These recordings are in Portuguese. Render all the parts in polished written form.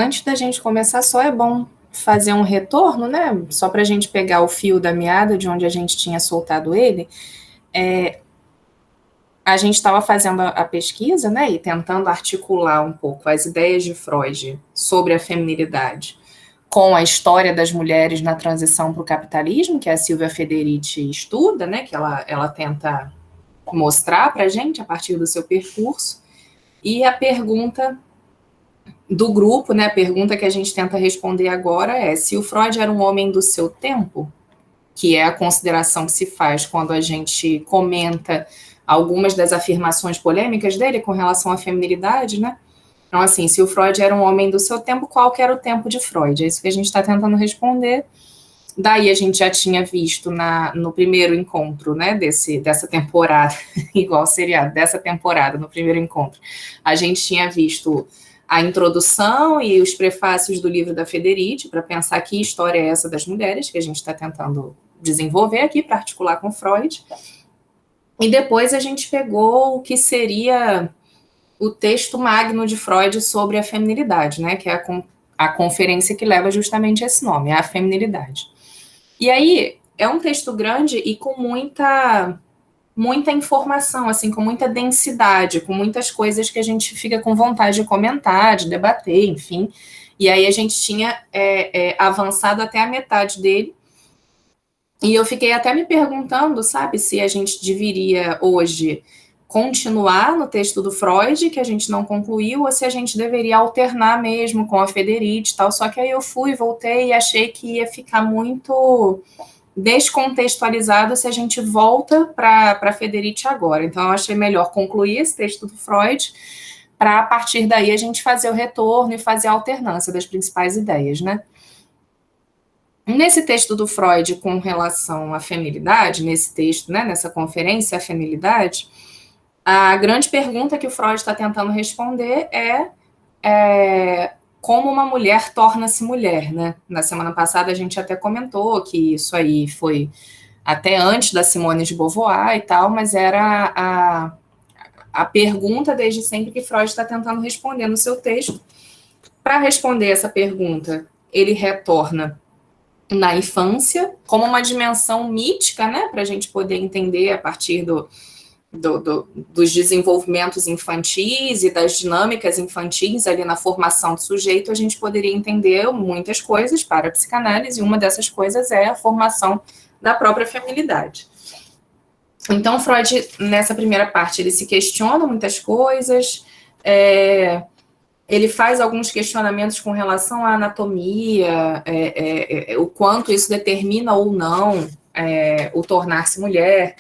Antes da gente começar, só é bom fazer um retorno, né? Só para a gente pegar o fio da meada de onde a gente tinha soltado ele. A gente estava fazendo a pesquisa, né? E tentando articular um pouco as ideias de Freud sobre a feminilidade com a história das mulheres na transição para o capitalismo, que a Silvia Federici estuda, né? Que ela tenta mostrar para a gente a partir do seu percurso. E a pergunta do grupo, né, a pergunta que a gente tenta responder agora é se o Freud era um homem do seu tempo, que é a consideração que se faz quando a gente comenta algumas das afirmações polêmicas dele com relação à feminilidade, né? Então, assim, se o Freud era um homem do seu tempo, qual que era o tempo de Freud? É isso que a gente está tentando responder. Daí a gente já tinha visto no primeiro encontro, né, dessa temporada, igual seriado, dessa temporada, no primeiro encontro, a gente tinha visto a introdução e os prefácios do livro da Federici, para pensar que história é essa das mulheres, que a gente está tentando desenvolver aqui, para articular com Freud. E depois a gente pegou o que seria o texto magno de Freud sobre a feminilidade, né, que é a conferência que leva justamente esse nome, a feminilidade. E aí, é um texto grande e com muita informação, assim, com muita densidade, com muitas coisas que a gente fica com vontade de comentar, de debater, enfim. E aí a gente tinha avançado até a metade dele. E eu fiquei até me perguntando, sabe, se a gente deveria hoje continuar no texto do Freud, que a gente não concluiu, ou se a gente deveria alternar mesmo com a Federici e tal. Só que aí eu fui, voltei e achei que ia ficar muito descontextualizado se a gente volta para Federici agora. Então, eu achei melhor concluir esse texto do Freud para, a partir daí, a gente fazer o retorno e fazer a alternância das principais ideias, né? Nesse texto do Freud com relação à feminilidade, nesse texto, né, nessa conferência, a feminilidade, a grande pergunta que o Freud está tentando responder é como uma mulher torna-se mulher, né? Na semana passada a gente até comentou que isso aí foi até antes da Simone de Beauvoir e tal, mas era a pergunta desde sempre que Freud está tentando responder no seu texto. Para responder essa pergunta, ele retorna na infância como uma dimensão mítica, né? Para a gente poder entender a partir dos desenvolvimentos infantis e das dinâmicas infantis ali na formação do sujeito, a gente poderia entender muitas coisas para a psicanálise, e uma dessas coisas é a formação da própria feminilidade. Então, Freud, nessa primeira parte, ele se questiona muitas coisas, ele faz alguns questionamentos com relação à anatomia, o quanto isso determina ou não o tornar-se mulher.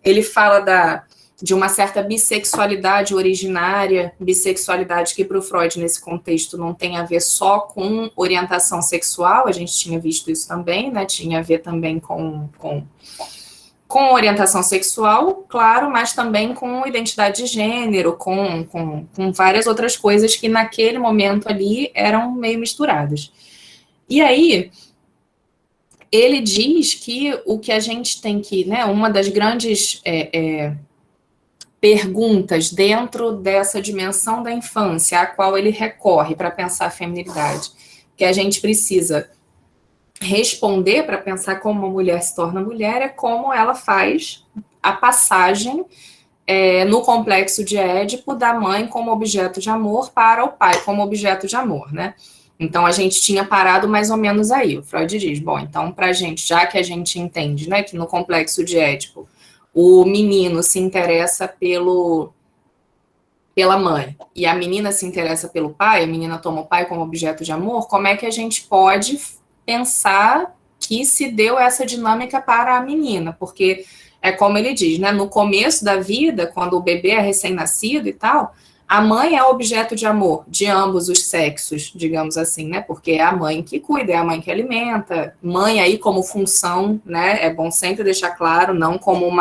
Ele fala de uma certa bissexualidade originária, bissexualidade que para o Freud, nesse contexto, não tem a ver só com orientação sexual, a gente tinha visto isso também, né? Tinha a ver também com orientação sexual, claro, mas também com identidade de gênero, com várias outras coisas que naquele momento ali eram meio misturadas. E aí, ele diz que o que a gente tem que, né, uma das grandes perguntas dentro dessa dimensão da infância, a qual ele recorre para pensar a feminilidade, que a gente precisa responder para pensar como uma mulher se torna mulher, é como ela faz a passagem no complexo de Édipo da mãe como objeto de amor para o pai como objeto de amor, né? Então, a gente tinha parado mais ou menos aí. O Freud diz, bom, então, para a gente, já que a gente entende, né, que no complexo de Édipo o menino se interessa pela mãe e a menina se interessa pelo pai, a menina toma o pai como objeto de amor, como é que a gente pode pensar que se deu essa dinâmica para a menina? Porque é como ele diz, né, no começo da vida, quando o bebê é recém-nascido e tal, a mãe é objeto de amor de ambos os sexos, digamos assim, né? Porque é a mãe que cuida, é a mãe que alimenta. Mãe aí como função, né? É bom sempre deixar claro, não como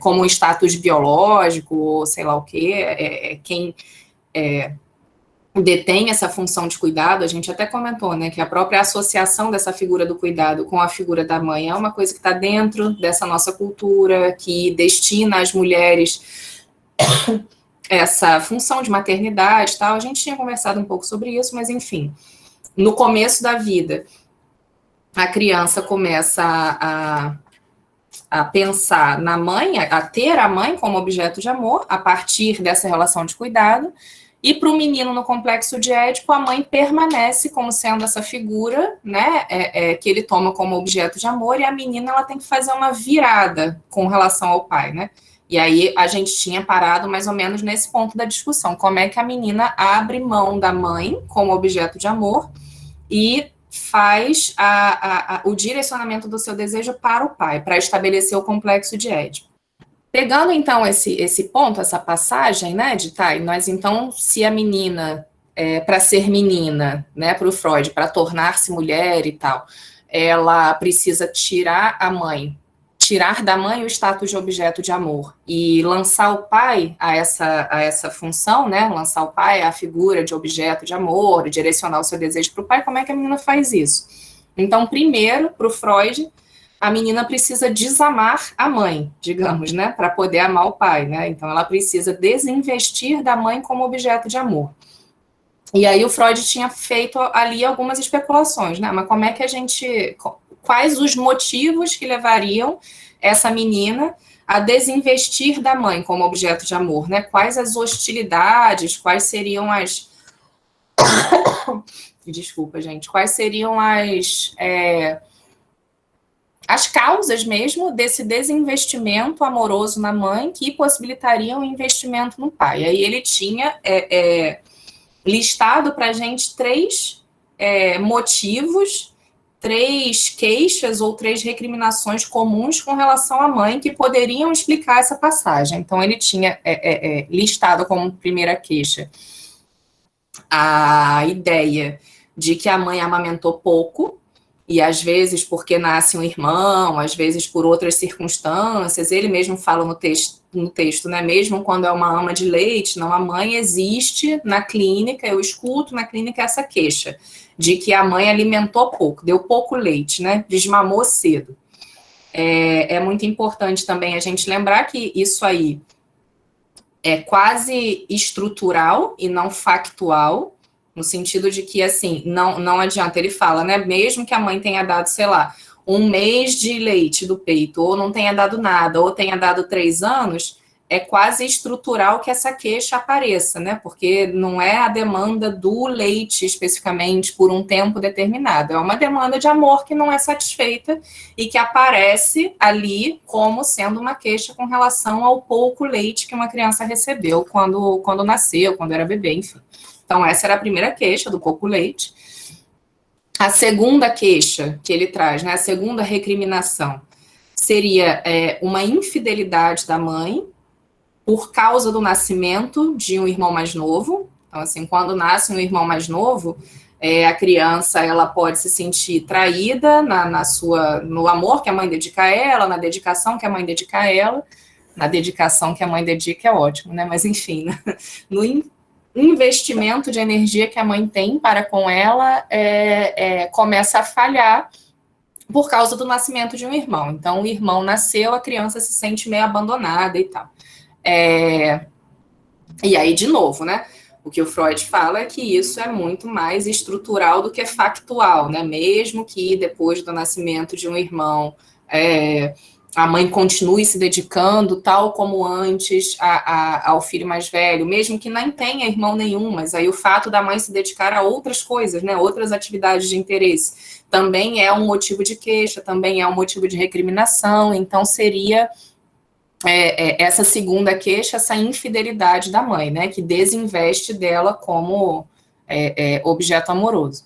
como um status biológico, ou sei lá o quê. Quem detém essa função de cuidado, a gente até comentou, né? Que a própria associação dessa figura do cuidado com a figura da mãe é uma coisa que está dentro dessa nossa cultura, que destina as mulheres essa função de maternidade e tal. A gente tinha conversado um pouco sobre isso, mas enfim, no começo da vida, a criança começa a pensar na mãe, a ter a mãe como objeto de amor, a partir dessa relação de cuidado, e para o menino no complexo de Édipo, a mãe permanece como sendo essa figura, né, que ele toma como objeto de amor, e a menina ela tem que fazer uma virada com relação ao pai, né? E aí a gente tinha parado mais ou menos nesse ponto da discussão, como é que a menina abre mão da mãe como objeto de amor e faz o direcionamento do seu desejo para o pai, para estabelecer o complexo de Édipo. Pegando, então, esse ponto, essa passagem, né, de tá, nós, então, se a menina, para ser menina, né, para o Freud, para tornar-se mulher e tal, ela precisa tirar da mãe o status de objeto de amor e lançar o pai a essa função, né, lançar o pai a figura de objeto de amor, direcionar o seu desejo para o pai, como é que a menina faz isso? Então, primeiro, para o Freud, a menina precisa desamar a mãe, digamos, né, para poder amar o pai, né? Então ela precisa desinvestir da mãe como objeto de amor. E aí o Freud tinha feito ali algumas especulações, né? Mas como é que quais os motivos que levariam essa menina a desinvestir da mãe como objeto de amor, né? Quais as hostilidades, quais seriam as desculpa, gente, quais seriam as causas mesmo desse desinvestimento amoroso na mãe que possibilitariam o investimento no pai. Aí ele tinha listado para a gente 3 motivos, 3 queixas ou 3 recriminações comuns com relação à mãe que poderiam explicar essa passagem. Então ele tinha listado como primeira queixa a ideia de que a mãe amamentou pouco, e às vezes porque nasce um irmão, às vezes por outras circunstâncias, ele mesmo fala no texto, né? Mesmo quando é uma ama de leite, não, a mãe existe na clínica, eu escuto na clínica essa queixa, de que a mãe alimentou pouco, deu pouco leite, né? Desmamou cedo. É muito importante também a gente lembrar que isso aí é quase estrutural e não factual, no sentido de que, assim, não adianta, ele fala, né, mesmo que a mãe tenha dado, sei lá, 1 mês de leite do peito, ou não tenha dado nada, ou tenha dado 3 anos, é quase estrutural que essa queixa apareça, né, porque não é a demanda do leite, especificamente, por um tempo determinado, é uma demanda de amor que não é satisfeita e que aparece ali como sendo uma queixa com relação ao pouco leite que uma criança recebeu quando nasceu, quando era bebê, enfim. Então, essa era a primeira queixa, do pouco leite. A segunda queixa que ele traz, né, a segunda recriminação, seria uma infidelidade da mãe por causa do nascimento de um irmão mais novo. Então, assim, quando nasce um irmão mais novo, a criança ela pode se sentir traída no amor que a mãe dedica a ela, na dedicação que a mãe dedica a ela. Na dedicação que a mãe dedica é ótimo, né? Mas, enfim, no investimento de energia que a mãe tem para com ela começa a falhar por causa do nascimento de um irmão. Então, o irmão nasceu, a criança se sente meio abandonada e tal. E aí, de novo, né? O que o Freud fala é que isso é muito mais estrutural do que factual, né? Mesmo que depois do nascimento de um irmão a mãe continue se dedicando, tal como antes, ao filho mais velho, mesmo que nem tenha irmão nenhum, mas aí o fato da mãe se dedicar a outras coisas, né, outras atividades de interesse, também é um motivo de queixa, também é um motivo de recriminação, então seria essa segunda queixa, essa infidelidade da mãe, né, que desinveste dela como objeto amoroso.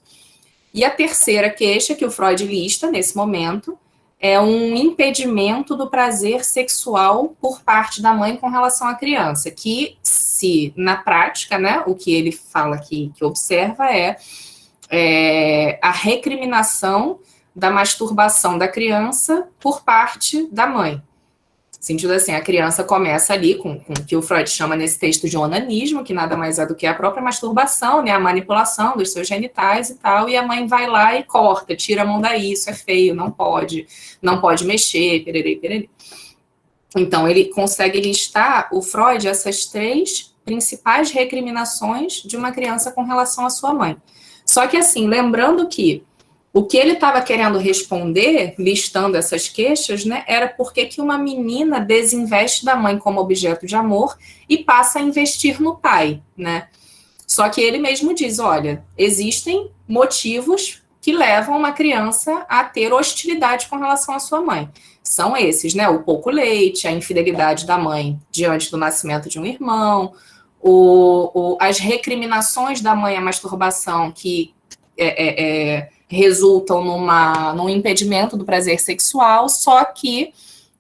E a terceira queixa que o Freud lista nesse momento é um impedimento do prazer sexual por parte da mãe com relação à criança, que se, na prática, né, o que ele fala aqui, que observa a recriminação da masturbação da criança por parte da mãe. Sentido assim, a criança começa ali com o que o Freud chama nesse texto de onanismo, que nada mais é do que a própria masturbação, né, a manipulação dos seus genitais e tal, e a mãe vai lá e corta, tira a mão daí, isso é feio, não pode mexer, pererê, pererê. Então, ele consegue listar, o Freud, essas 3 principais recriminações de uma criança com relação à sua mãe. Só que, assim, lembrando que o que ele estava querendo responder, listando essas queixas, né, era porque que uma menina desinveste da mãe como objeto de amor e passa a investir no pai, né? Só que ele mesmo diz, olha, existem motivos que levam uma criança a ter hostilidade com relação à sua mãe. São esses, né? O pouco leite, a infidelidade da mãe diante do nascimento de um irmão, as recriminações da mãe à masturbação que resultam num impedimento do prazer sexual, só que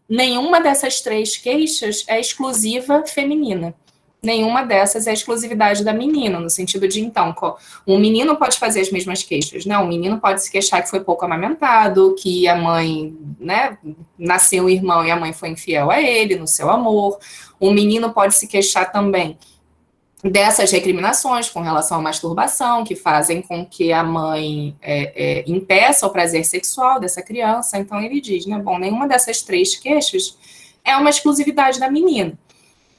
nenhuma dessas 3 queixas é exclusiva feminina. Nenhuma dessas é exclusividade da menina, no sentido de, então, um menino pode fazer as mesmas queixas, né? Um menino pode se queixar que foi pouco amamentado, que a mãe, né, nasceu um irmão e a mãe foi infiel a ele, no seu amor. Um menino pode se queixar também dessas recriminações com relação à masturbação, que fazem com que a mãe impeça o prazer sexual dessa criança. Então, ele diz, né, bom, nenhuma dessas 3 queixas é uma exclusividade da menina.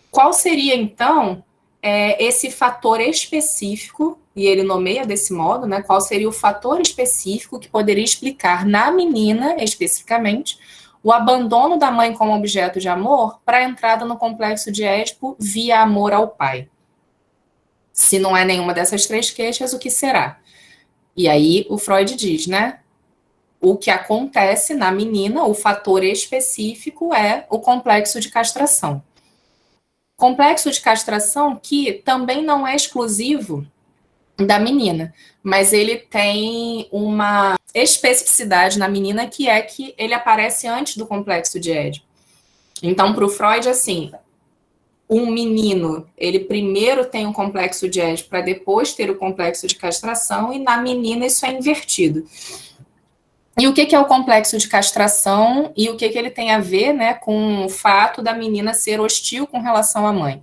Qual seria, então, esse fator específico, e ele nomeia desse modo, né, qual seria o fator específico que poderia explicar na menina, especificamente, o abandono da mãe como objeto de amor para a entrada no complexo de Édipo via amor ao pai? Se não é nenhuma dessas 3 queixas, o que será? E aí o Freud diz, né? O que acontece na menina, o fator específico é o complexo de castração. Complexo de castração que também não é exclusivo da menina, mas ele tem uma especificidade na menina que é que ele aparece antes do complexo de Édipo. Então, para o Freud, assim, um menino, ele primeiro tem um complexo de Édipo para depois ter o complexo de castração, e na menina isso é invertido. E o que é o complexo de castração e o que ele tem a ver, né, com o fato da menina ser hostil com relação à mãe?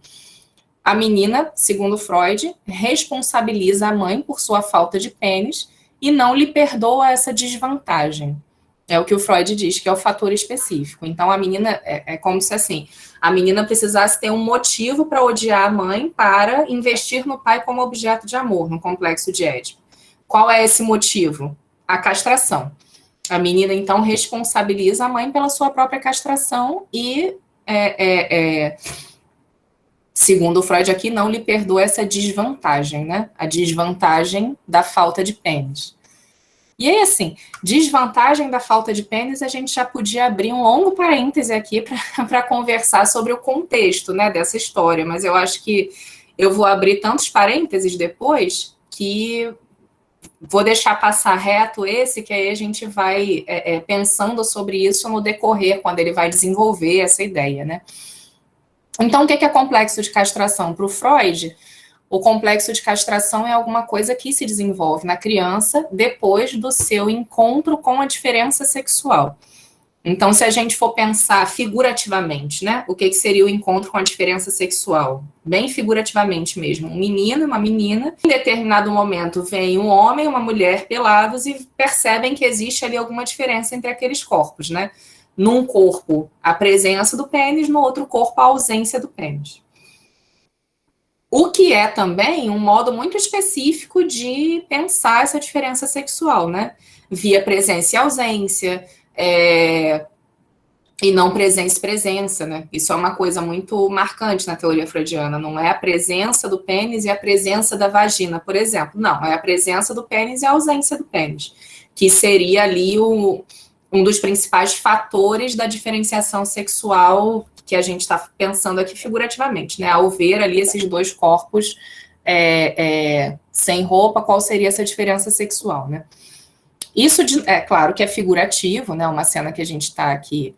A menina, segundo Freud, responsabiliza a mãe por sua falta de pênis e não lhe perdoa essa desvantagem. É o que o Freud diz, que é o fator específico. Então, a menina, é como se assim, a menina precisasse ter um motivo para odiar a mãe para investir no pai como objeto de amor, no complexo de Édipo. Qual é esse motivo? A castração. A menina, então, responsabiliza a mãe pela sua própria castração e, segundo o Freud aqui, não lhe perdoa essa desvantagem, né? A desvantagem da falta de pênis. E aí, assim, desvantagem da falta de pênis, a gente já podia abrir um longo parêntese aqui para conversar sobre o contexto, né, dessa história, mas eu acho que eu vou abrir tantos parênteses depois que vou deixar passar reto esse, que aí a gente vai pensando sobre isso no decorrer, quando ele vai desenvolver essa ideia, né? Então, o que é complexo de castração? Para o Freud, o complexo de castração é alguma coisa que se desenvolve na criança depois do seu encontro com a diferença sexual. Então, se a gente for pensar figurativamente, né, o que seria o encontro com a diferença sexual? Bem figurativamente mesmo, um menino e uma menina, em determinado momento vem um homem e uma mulher pelados e percebem que existe ali alguma diferença entre aqueles corpos, né? Num corpo, a presença do pênis, no outro corpo, a ausência do pênis. O que é também um modo muito específico de pensar essa diferença sexual, né? Via presença e ausência, e não presença e presença, né? Isso é uma coisa muito marcante na teoria freudiana. Não é a presença do pênis e a presença da vagina, por exemplo. Não, é a presença do pênis e a ausência do pênis, que seria ali um dos principais fatores da diferenciação sexual que a gente está pensando aqui figurativamente, né? Ao ver ali esses 2 corpos sem roupa, qual seria essa diferença sexual, né? Isso, é claro que é figurativo, né? Uma cena que a gente está aqui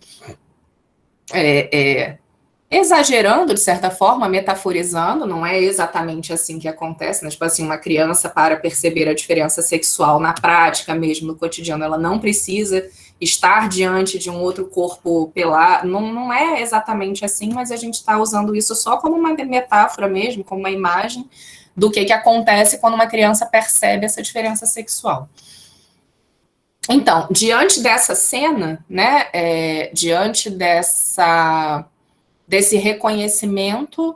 exagerando, de certa forma, metaforizando, não é exatamente assim que acontece, né? Tipo assim, uma criança, para perceber a diferença sexual na prática mesmo, no cotidiano, ela não precisa estar diante de um outro corpo pelado, não é exatamente assim, mas a gente está usando isso só como uma metáfora mesmo, como uma imagem do que acontece quando uma criança percebe essa diferença sexual. Então, diante dessa cena, né, diante desse reconhecimento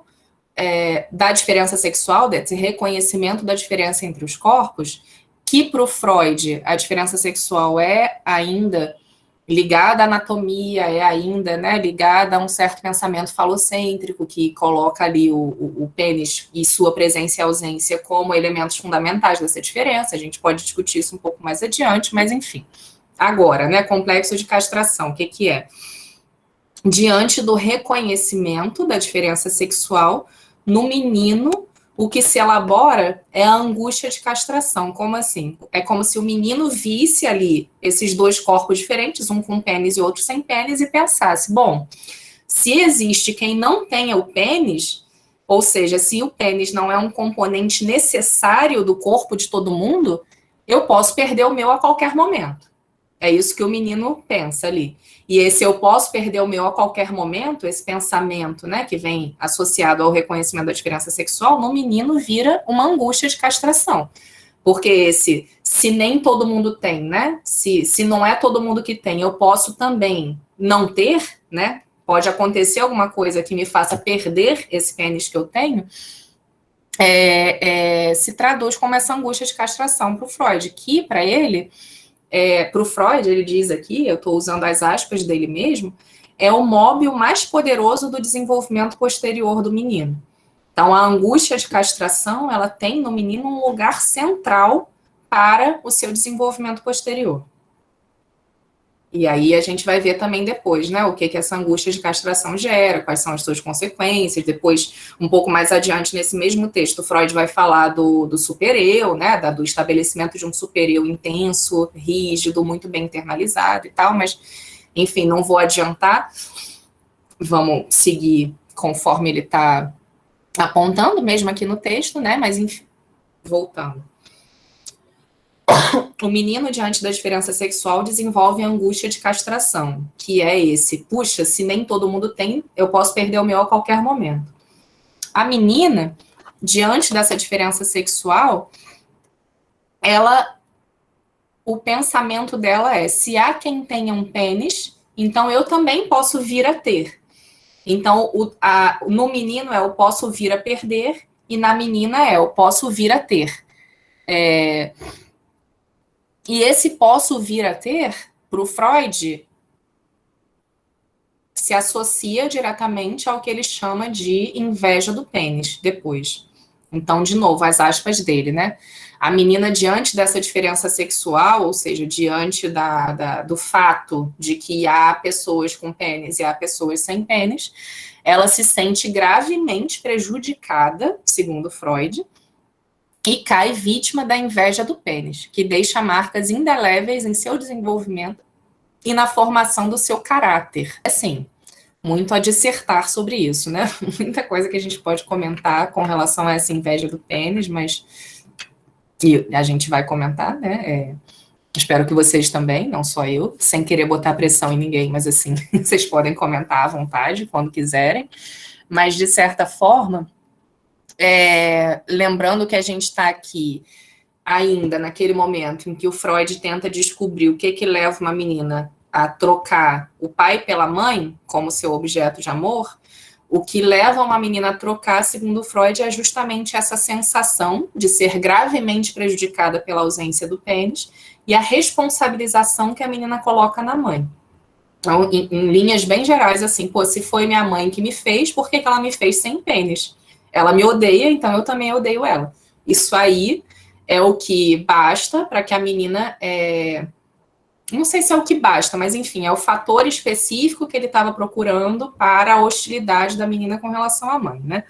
da diferença sexual, desse reconhecimento da diferença entre os corpos, que para o Freud a diferença sexual é ainda ligada à anatomia, é ainda, né, ligada a um certo pensamento falocêntrico que coloca ali o pênis e sua presença e ausência como elementos fundamentais dessa diferença. A gente pode discutir isso um pouco mais adiante, mas enfim. Agora, né, complexo de castração, o que que é? Diante do reconhecimento da diferença sexual, no menino, o que se elabora é a angústia de castração. Como assim? É como se o menino visse ali esses dois corpos diferentes, um com pênis e outro sem pênis, e pensasse, bom, se existe quem não tenha o pênis, ou seja, se o pênis não é um componente necessário do corpo de todo mundo, eu posso perder o meu a qualquer momento. É isso que o menino pensa ali. E esse eu posso perder o meu a qualquer momento, esse pensamento, né, que vem associado ao reconhecimento da diferença sexual, no menino vira uma angústia de castração. Porque se nem todo mundo tem, né, se não é todo mundo que tem, eu posso também não ter, né, pode acontecer alguma coisa que me faça perder esse pênis que eu tenho, se traduz como essa angústia de castração para o Freud, que para ele... para o Freud, ele diz aqui, eu estou usando as aspas dele mesmo, é o móvel mais poderoso do desenvolvimento posterior do menino. Então, a angústia de castração, ela tem no menino um lugar central para o seu desenvolvimento posterior. E aí a gente vai ver também depois, né, o que essa angústia de castração gera, quais são as suas consequências. Depois, um pouco mais adiante nesse mesmo texto, Freud vai falar do supereu, né, do estabelecimento de um supereu intenso, rígido, muito bem internalizado e tal, mas, enfim, não vou adiantar. Vamos seguir conforme ele está apontando, mesmo aqui no texto, né, mas, enfim, voltando. O menino, diante da diferença sexual, desenvolve a angústia de castração, que é esse, puxa, se nem todo mundo tem, eu posso perder o meu a qualquer momento. A menina, diante dessa diferença sexual, o pensamento dela é, se há quem tenha um pênis, então eu também posso vir a ter. Então, no menino eu posso vir a perder, e na menina eu posso vir a ter. E esse posso vir a ter, para o Freud, se associa diretamente ao que ele chama de inveja do pênis, depois. Então, de novo, as aspas dele, né? A menina, diante dessa diferença sexual, ou seja, diante do fato de que há pessoas com pênis e há pessoas sem pênis, ela se sente gravemente prejudicada, segundo Freud, e cai vítima da inveja do pênis, que deixa marcas indeléveis em seu desenvolvimento e na formação do seu caráter. Assim, muito a dissertar sobre isso, né? Muita coisa que a gente pode comentar com relação a essa inveja do pênis, mas e a gente vai comentar, né? Espero que vocês também, não só eu, sem querer botar pressão em ninguém, mas assim, vocês podem comentar à vontade, quando quiserem. Mas, de certa forma, lembrando que a gente está aqui ainda naquele momento em que o Freud tenta descobrir o que leva uma menina a trocar o pai pela mãe como seu objeto de amor, o que leva uma menina a trocar, segundo Freud, é justamente essa sensação de ser gravemente prejudicada pela ausência do pênis e a responsabilização que a menina coloca na mãe. Então, em linhas bem gerais, assim, pô, se foi minha mãe que me fez, por que ela me fez sem pênis? Ela me odeia, então eu também odeio ela. Isso aí é o que basta para que a menina... Não sei se é o que basta, mas enfim, é o fator específico que ele estava procurando para a hostilidade da menina com relação à mãe, né?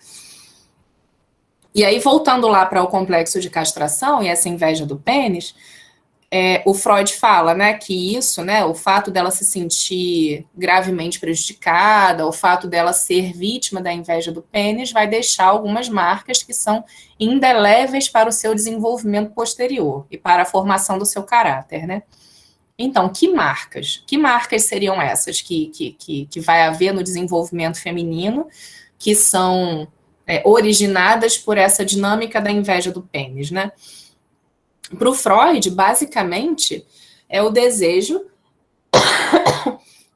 E aí, voltando lá para o complexo de castração e essa inveja do pênis, o Freud fala, né, que isso, né, o fato dela se sentir gravemente prejudicada, o fato dela ser vítima da inveja do pênis, vai deixar algumas marcas que são indeléveis para o seu desenvolvimento posterior e para a formação do seu caráter, né? Então, que marcas? Que marcas seriam essas que vai haver no desenvolvimento feminino que são originadas por essa dinâmica da inveja do pênis, né? Para o Freud, basicamente, é o desejo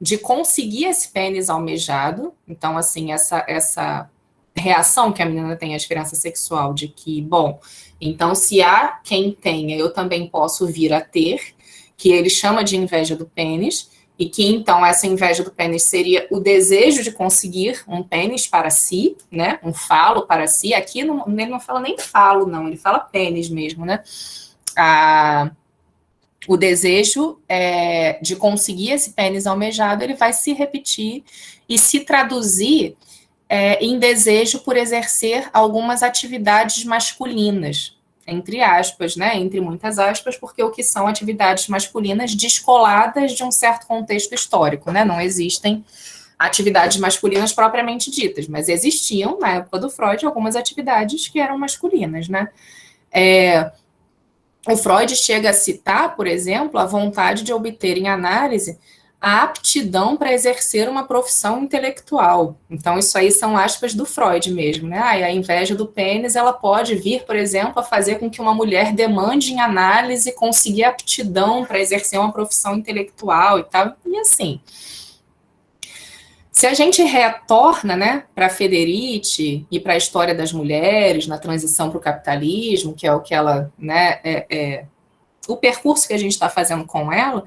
de conseguir esse pênis almejado. Então, assim, essa reação que a menina tem à diferença sexual, de que, bom, então se há quem tenha, eu também posso vir a ter, que ele chama de inveja do pênis, e que então essa inveja do pênis seria o desejo de conseguir um pênis para si, né, um falo para si. Aqui ele não fala nem falo, não, ele fala pênis mesmo, né, o desejo de conseguir esse pênis almejado, ele vai se repetir e se traduzir em desejo por exercer algumas atividades masculinas, entre aspas, né, entre muitas aspas, porque o que são atividades masculinas descoladas de um certo contexto histórico, né, não existem atividades masculinas propriamente ditas, mas existiam, na época do Freud, algumas atividades que eram masculinas, né. O Freud chega a citar, por exemplo, a vontade de obter em análise a aptidão para exercer uma profissão intelectual. Então, isso aí são aspas do Freud mesmo, né? A inveja do pênis, ela pode vir, por exemplo, a fazer com que uma mulher demande em análise conseguir aptidão para exercer uma profissão intelectual e tal, e assim. Se a gente retorna, né, para Federici e para a história das mulheres na transição para o capitalismo, que é o que ela, né, o percurso que a gente está fazendo com ela,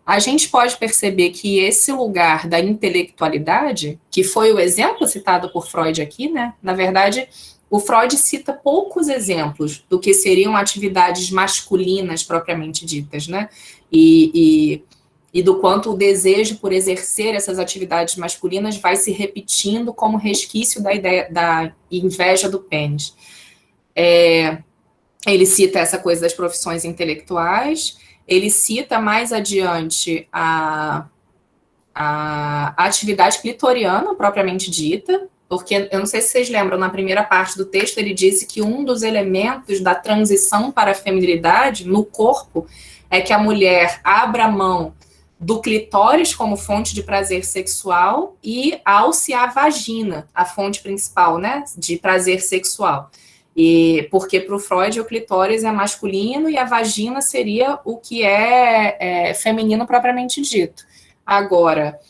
a gente pode perceber que esse lugar da intelectualidade, que foi o exemplo citado por Freud aqui, né? Na verdade, o Freud cita poucos exemplos do que seriam atividades masculinas propriamente ditas, né? E do quanto o desejo por exercer essas atividades masculinas vai se repetindo como resquício da ideia da inveja do pênis. Ele cita essa coisa das profissões intelectuais. Ele cita mais adiante a atividade clitoriana, propriamente dita, porque eu não sei se vocês lembram, na primeira parte do texto, ele disse que um dos elementos da transição para a feminilidade no corpo é que a mulher abra mão do clitóris como fonte de prazer sexual e alce a vagina, a fonte principal, né, de prazer sexual. E porque para o Freud o clitóris é masculino e a vagina seria o que é feminino propriamente dito. Agora,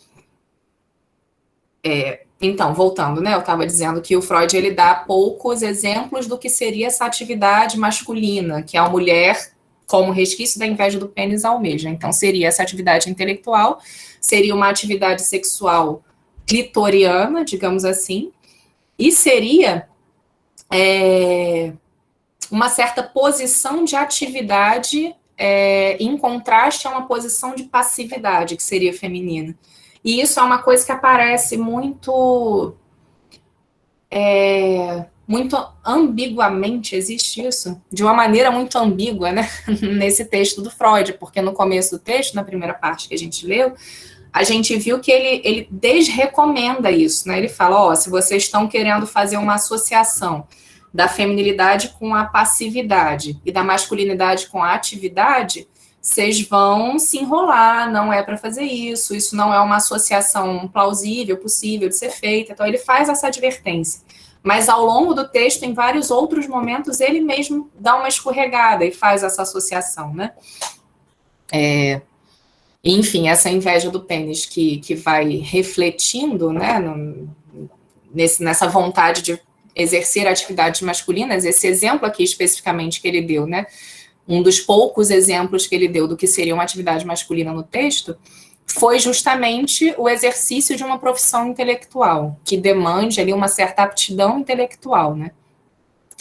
então, voltando, né? Eu estava dizendo que o Freud ele dá poucos exemplos do que seria essa atividade masculina, que a mulher, como resquício da inveja do pênis, almeja. Então, seria essa atividade intelectual, seria uma atividade sexual clitoriana, digamos assim, e seria uma certa posição de atividade em contraste a uma posição de passividade, que seria feminina. E isso é uma coisa que aparece muito ambiguamente, existe isso, de uma maneira muito ambígua, né, nesse texto do Freud, porque no começo do texto, na primeira parte que a gente leu, a gente viu que ele desrecomenda isso, né? Ele fala, se vocês estão querendo fazer uma associação da feminilidade com a passividade e da masculinidade com a atividade, vocês vão se enrolar, não é para fazer isso, isso não é uma associação plausível, possível de ser feita. Então, ele faz essa advertência. Mas, ao longo do texto, em vários outros momentos, ele mesmo dá uma escorregada e faz essa associação, né? Enfim, essa inveja do pênis que vai refletindo, né, nessa vontade de exercer atividades masculinas, esse exemplo aqui especificamente que ele deu, né, um dos poucos exemplos que ele deu do que seria uma atividade masculina no texto, foi justamente o exercício de uma profissão intelectual, que demande ali uma certa aptidão intelectual, né?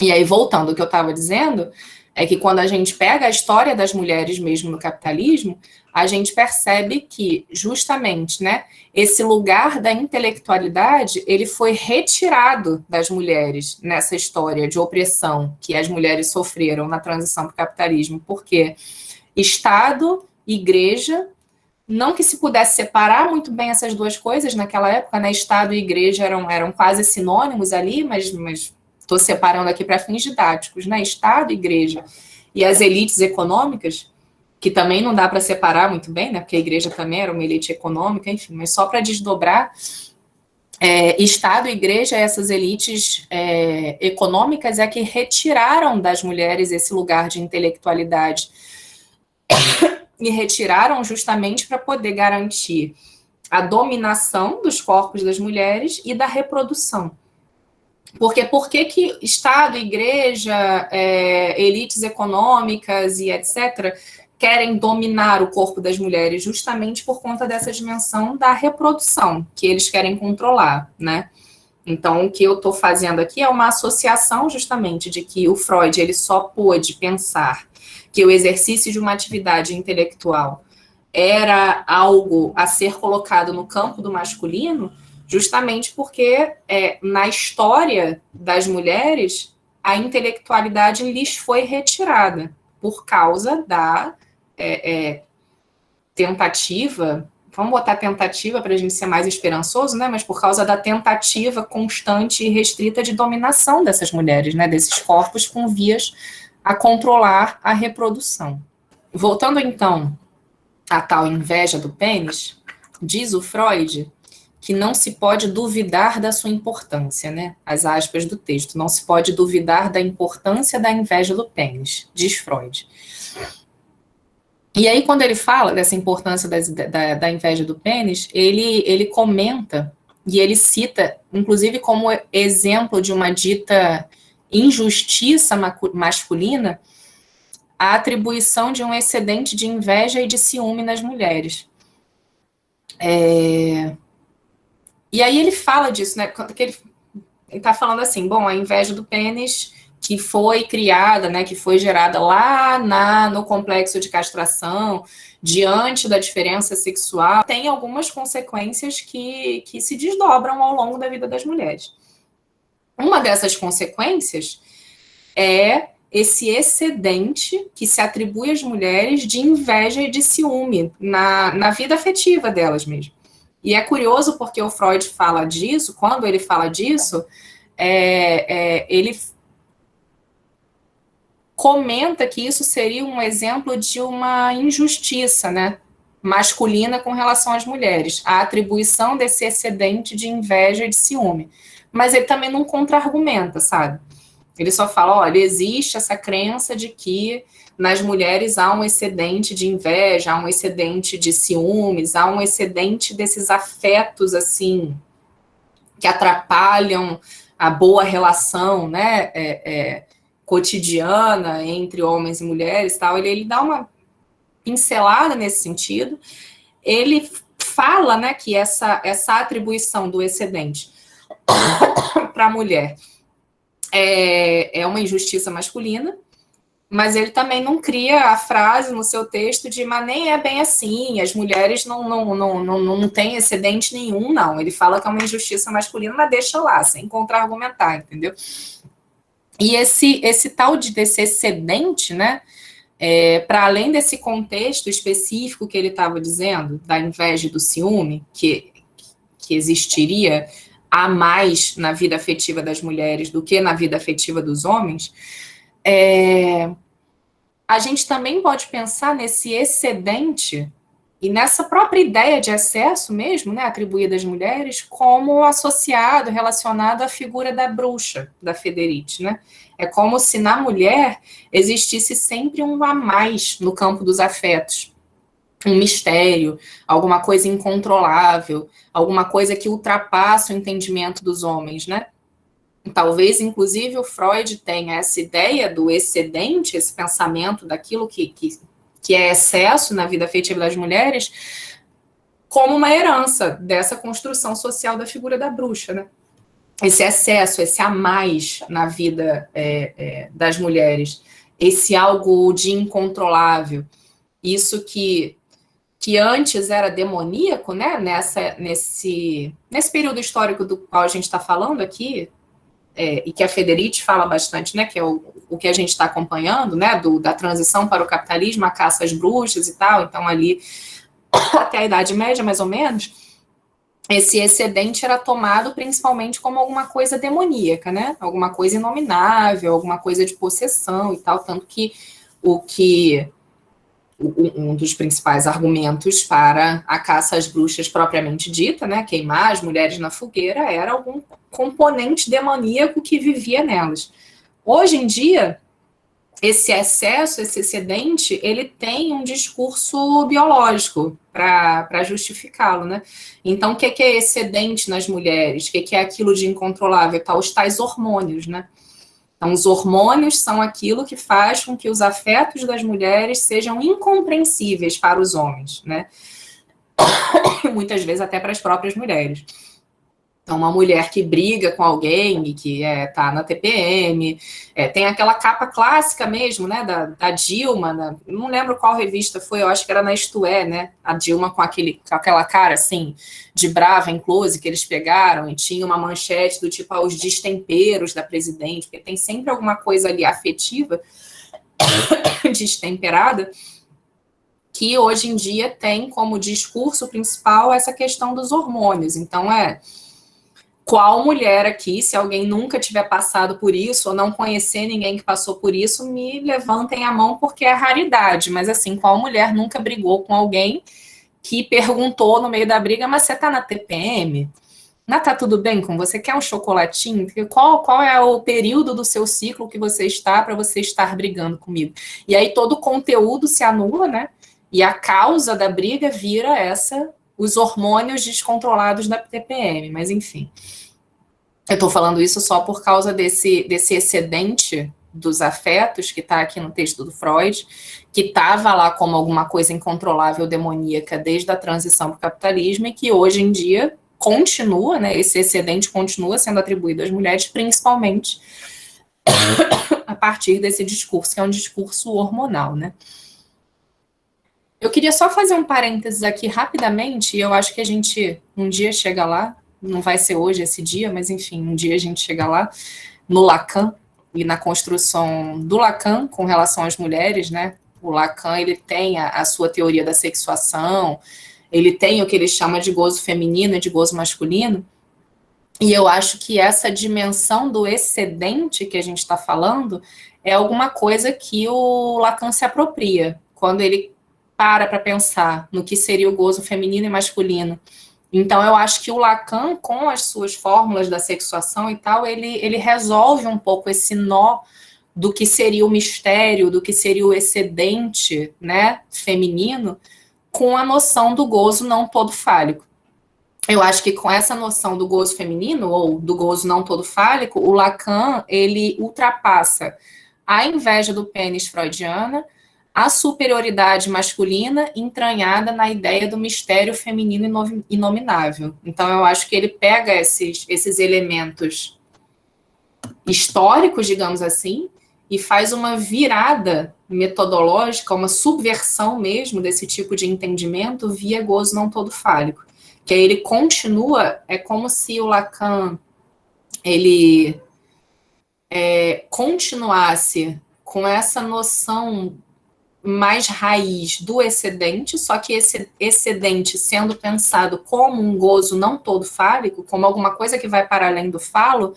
E aí, voltando ao que eu estava dizendo, é que quando a gente pega a história das mulheres mesmo no capitalismo, a gente percebe que, justamente, né, esse lugar da intelectualidade, ele foi retirado das mulheres nessa história de opressão que as mulheres sofreram na transição para o capitalismo, porque Estado, igreja, não que se pudesse separar muito bem essas duas coisas naquela época, né, Estado e igreja eram quase sinônimos ali, mas estou separando aqui para fins didáticos, né? Estado, igreja e as elites econômicas, que também não dá para separar muito bem, né? Porque a igreja também era uma elite econômica, enfim, mas só para desdobrar, Estado, igreja, essas elites econômicas é que retiraram das mulheres esse lugar de intelectualidade e retiraram justamente para poder garantir a dominação dos corpos das mulheres e da reprodução. Porque por que Estado, igreja, elites econômicas e etc., querem dominar o corpo das mulheres? Justamente por conta dessa dimensão da reprodução, que eles querem controlar, né? Então, o que eu estou fazendo aqui é uma associação justamente de que o Freud ele só pôde pensar que o exercício de uma atividade intelectual era algo a ser colocado no campo do masculino, justamente porque na história das mulheres a intelectualidade lhes foi retirada por causa da tentativa, vamos botar tentativa para a gente ser mais esperançoso, né? Mas por causa da tentativa constante e restrita de dominação dessas mulheres, né? Desses corpos com vias a controlar a reprodução. Voltando então à tal inveja do pênis, diz o Freud que não se pode duvidar da sua importância, né? As aspas do texto, não se pode duvidar da importância da inveja do pênis, diz Freud. E aí, quando ele fala dessa importância da inveja do pênis, ele comenta e ele cita, inclusive, como exemplo de uma dita injustiça masculina, a atribuição de um excedente de inveja e de ciúme nas mulheres. E aí ele fala disso, né? Que ele está falando assim, bom, a inveja do pênis que foi criada, né, que foi gerada lá no complexo de castração, diante da diferença sexual, tem algumas consequências que se desdobram ao longo da vida das mulheres. Uma dessas consequências é esse excedente que se atribui às mulheres de inveja e de ciúme na vida afetiva delas mesmo. E é curioso porque o Freud fala disso, quando ele fala disso, ele comenta que isso seria um exemplo de uma injustiça, né, masculina com relação às mulheres, a atribuição desse excedente de inveja e de ciúme. Mas ele também não contra-argumenta, sabe? Ele só fala, olha, existe essa crença de que nas mulheres há um excedente de inveja, há um excedente de ciúmes, há um excedente desses afetos, assim, que atrapalham a boa relação, né, cotidiana entre homens e mulheres, tal. Ele dá uma pincelada nesse sentido. Ele fala, né, que essa atribuição do excedente para a mulher é uma injustiça masculina, mas ele também não cria a frase no seu texto de, mas nem é bem assim, as mulheres não têm excedente nenhum, não. Ele fala que é uma injustiça masculina, mas deixa lá, sem contra-argumentar, entendeu? E esse tal desse excedente, né, para além desse contexto específico que ele estava dizendo, da inveja e do ciúme, que existiria a mais na vida afetiva das mulheres do que na vida afetiva dos homens, a gente também pode pensar nesse excedente e nessa própria ideia de excesso mesmo, né, atribuída às mulheres, como associado, relacionado à figura da bruxa, da Federite, né? É como se na mulher existisse sempre um a mais no campo dos afetos, um mistério, alguma coisa incontrolável, alguma coisa que ultrapassa o entendimento dos homens, né? Talvez, inclusive, o Freud tenha essa ideia do excedente, esse pensamento daquilo que é excesso na vida afetiva das mulheres, como uma herança dessa construção social da figura da bruxa, né? Esse excesso, esse a mais na vida das mulheres, esse algo de incontrolável, isso que antes era demoníaco, né? Nesse período histórico do qual a gente está falando aqui, e que a Federite fala bastante, né, que é o que a gente está acompanhando, né, da transição para o capitalismo, a caça às bruxas e tal, então ali até a Idade Média, mais ou menos, esse excedente era tomado principalmente como alguma coisa demoníaca, né, alguma coisa inominável, alguma coisa de possessão e tal, tanto que um dos principais argumentos para a caça às bruxas propriamente dita, né, queimar as mulheres na fogueira, era algum componente demoníaco que vivia nelas. Hoje em dia, esse excesso, esse excedente, ele tem um discurso biológico para justificá-lo, né? Então, o que é excedente nas mulheres? O que é aquilo de incontrolável? Tá, os tais hormônios, né? Então, os hormônios são aquilo que faz com que os afetos das mulheres sejam incompreensíveis para os homens, né? Muitas vezes até para as próprias mulheres. Então, uma mulher que briga com alguém e que tá na TPM, tem aquela capa clássica mesmo, né, da Dilma, não lembro qual revista foi, eu acho que era na Isto É, né, a Dilma com aquela cara, assim, de brava em close que eles pegaram, e tinha uma manchete do tipo, os destemperos da presidente, porque tem sempre alguma coisa ali afetiva, destemperada, que hoje em dia tem como discurso principal essa questão dos hormônios. Então, qual mulher aqui, se alguém nunca tiver passado por isso, ou não conhecer ninguém que passou por isso, me levantem a mão, porque é raridade. Mas, assim, qual mulher nunca brigou com alguém que perguntou no meio da briga, mas você tá na TPM? Não tá tudo bem com você? Quer um chocolatinho? Qual é o período do seu ciclo que você está para você estar brigando comigo? E aí todo o conteúdo se anula, né? E a causa da briga vira os hormônios descontrolados da TPM. Mas, enfim, eu estou falando isso só por causa desse excedente dos afetos que está aqui no texto do Freud, que estava lá como alguma coisa incontrolável, demoníaca, desde a transição para o capitalismo, e que hoje em dia continua, né? Esse excedente continua sendo atribuído às mulheres, principalmente a partir desse discurso, que é um discurso hormonal, né? Eu queria só fazer um parênteses aqui rapidamente, e eu acho que a gente um dia chega lá, não vai ser hoje esse dia, mas enfim, um dia a gente chega lá, no Lacan, e na construção do Lacan com relação às mulheres, né? O Lacan, ele tem a sua teoria da sexuação, ele tem o que ele chama de gozo feminino e de gozo masculino, e eu acho que essa dimensão do excedente que a gente está falando é alguma coisa que o Lacan se apropria, quando ele para pensar no que seria o gozo feminino e masculino. Então, eu acho que o Lacan, com as suas fórmulas da sexuação e tal, ele resolve um pouco esse nó do que seria o mistério, do que seria o excedente, né, feminino, com a noção do gozo não todo fálico. Eu acho que com essa noção do gozo feminino, ou do gozo não todo fálico, o Lacan, ele ultrapassa a inveja do pênis freudiana, a superioridade masculina entranhada na ideia do mistério feminino inominável. Então, eu acho que ele pega esses elementos históricos, digamos assim, e faz uma virada metodológica, uma subversão mesmo desse tipo de entendimento via gozo não todo fálico. Que aí ele continua, é como se o Lacan ele continuasse com essa noção mais raiz do excedente, só que esse excedente sendo pensado como um gozo não todo fálico, como alguma coisa que vai para além do falo,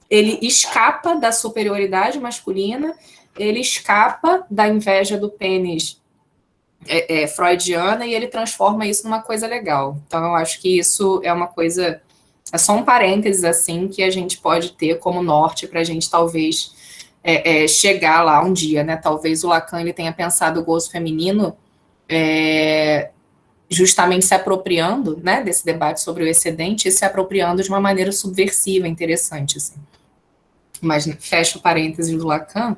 ele escapa da superioridade masculina, ele escapa da inveja do pênis freudiana e ele transforma isso numa coisa legal. Então, eu acho que isso é uma coisa, é só um parênteses, assim, que a gente pode ter como norte para a gente, talvez, chegar lá um dia, né? Talvez o Lacan ele tenha pensado o gozo feminino justamente se apropriando, né, desse debate sobre o excedente e se apropriando de uma maneira subversiva, interessante, assim. Mas fecha o parênteses do Lacan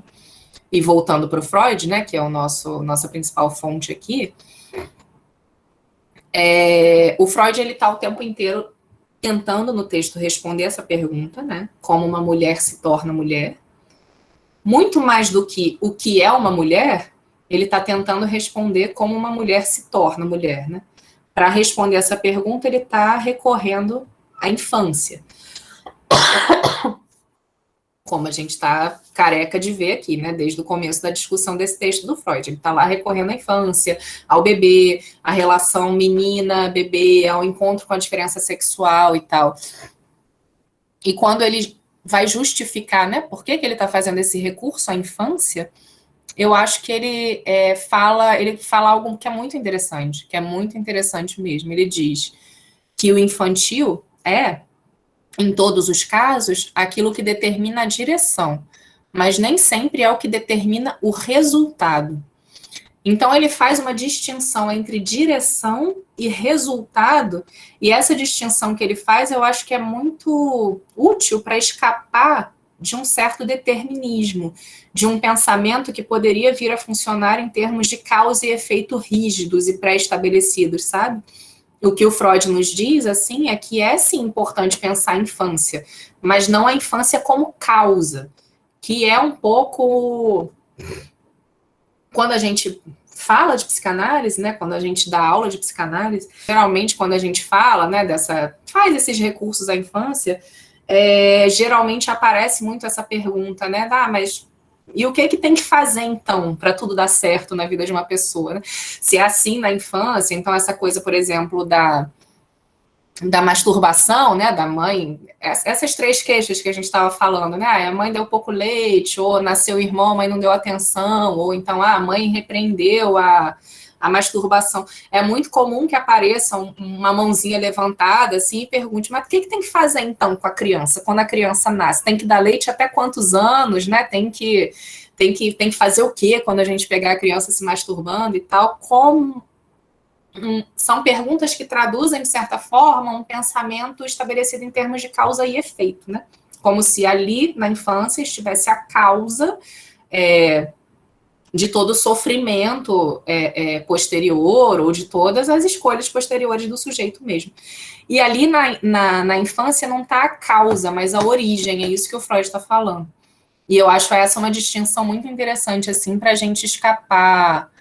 e voltando para o Freud, né, que é nossa principal fonte aqui, o Freud ele está o tempo inteiro tentando no texto responder essa pergunta, né, como uma mulher se torna mulher. Muito mais do que o que é uma mulher, ele está tentando responder como uma mulher se torna mulher, né? Para responder essa pergunta, ele está recorrendo à infância. Como a gente está careca de ver aqui, né? Desde o começo da discussão desse texto do Freud. Ele está lá recorrendo à infância, ao bebê, à relação menina-bebê, ao encontro com a diferença sexual e tal. E quando ele vai justificar, né, por que ele está fazendo esse recurso à infância, eu acho que ele fala algo que é muito interessante mesmo. Ele diz que o infantil em todos os casos, aquilo que determina a direção, mas nem sempre é o que determina o resultado. Então, ele faz uma distinção entre direção e resultado, e essa distinção que ele faz, eu acho que é muito útil para escapar de um certo determinismo, de um pensamento que poderia vir a funcionar em termos de causa e efeito rígidos e pré-estabelecidos, sabe? O que o Freud nos diz, assim, é que é, sim, importante pensar a infância, mas não a infância como causa, que é um pouco... Quando a gente fala de psicanálise, né, quando a gente dá aula de psicanálise, geralmente quando a gente fala, né, faz esses recursos à infância, geralmente aparece muito essa pergunta, né, mas e o que tem que fazer, então, para tudo dar certo na vida de uma pessoa, né? Se é assim na infância, então essa coisa, por exemplo, da masturbação, né, da mãe, essas três queixas que a gente estava falando, né, a mãe deu pouco leite, ou nasceu irmão, a mãe não deu atenção, ou então a mãe repreendeu a masturbação. É muito comum que apareça uma mãozinha levantada assim e pergunte, mas o que tem que fazer então com a criança, quando a criança nasce? Tem que dar leite até quantos anos, né? Tem que fazer o quê quando a gente pegar a criança se masturbando e tal? Como são perguntas que traduzem, de certa forma, um pensamento estabelecido em termos de causa e efeito, né? Como se ali, na infância, estivesse a causa de todo o sofrimento posterior ou de todas as escolhas posteriores do sujeito mesmo. E ali na infância não está a causa, mas a origem, é isso que o Freud está falando. E eu acho essa uma distinção muito interessante, assim, para a gente escapar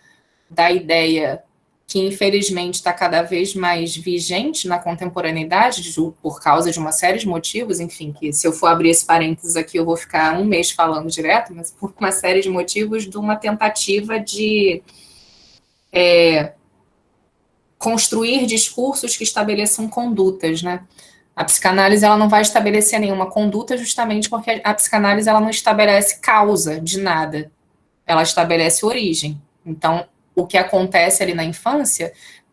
da ideia que infelizmente está cada vez mais vigente na contemporaneidade, por causa de uma série de motivos, enfim, que se eu for abrir esse parênteses aqui, eu vou ficar um mês falando direto, mas por uma série de motivos de uma tentativa de construir discursos que estabeleçam condutas, né? A psicanálise ela não vai estabelecer nenhuma conduta justamente porque a psicanálise ela não estabelece causa de nada, ela estabelece origem. Então, o que acontece ali na infância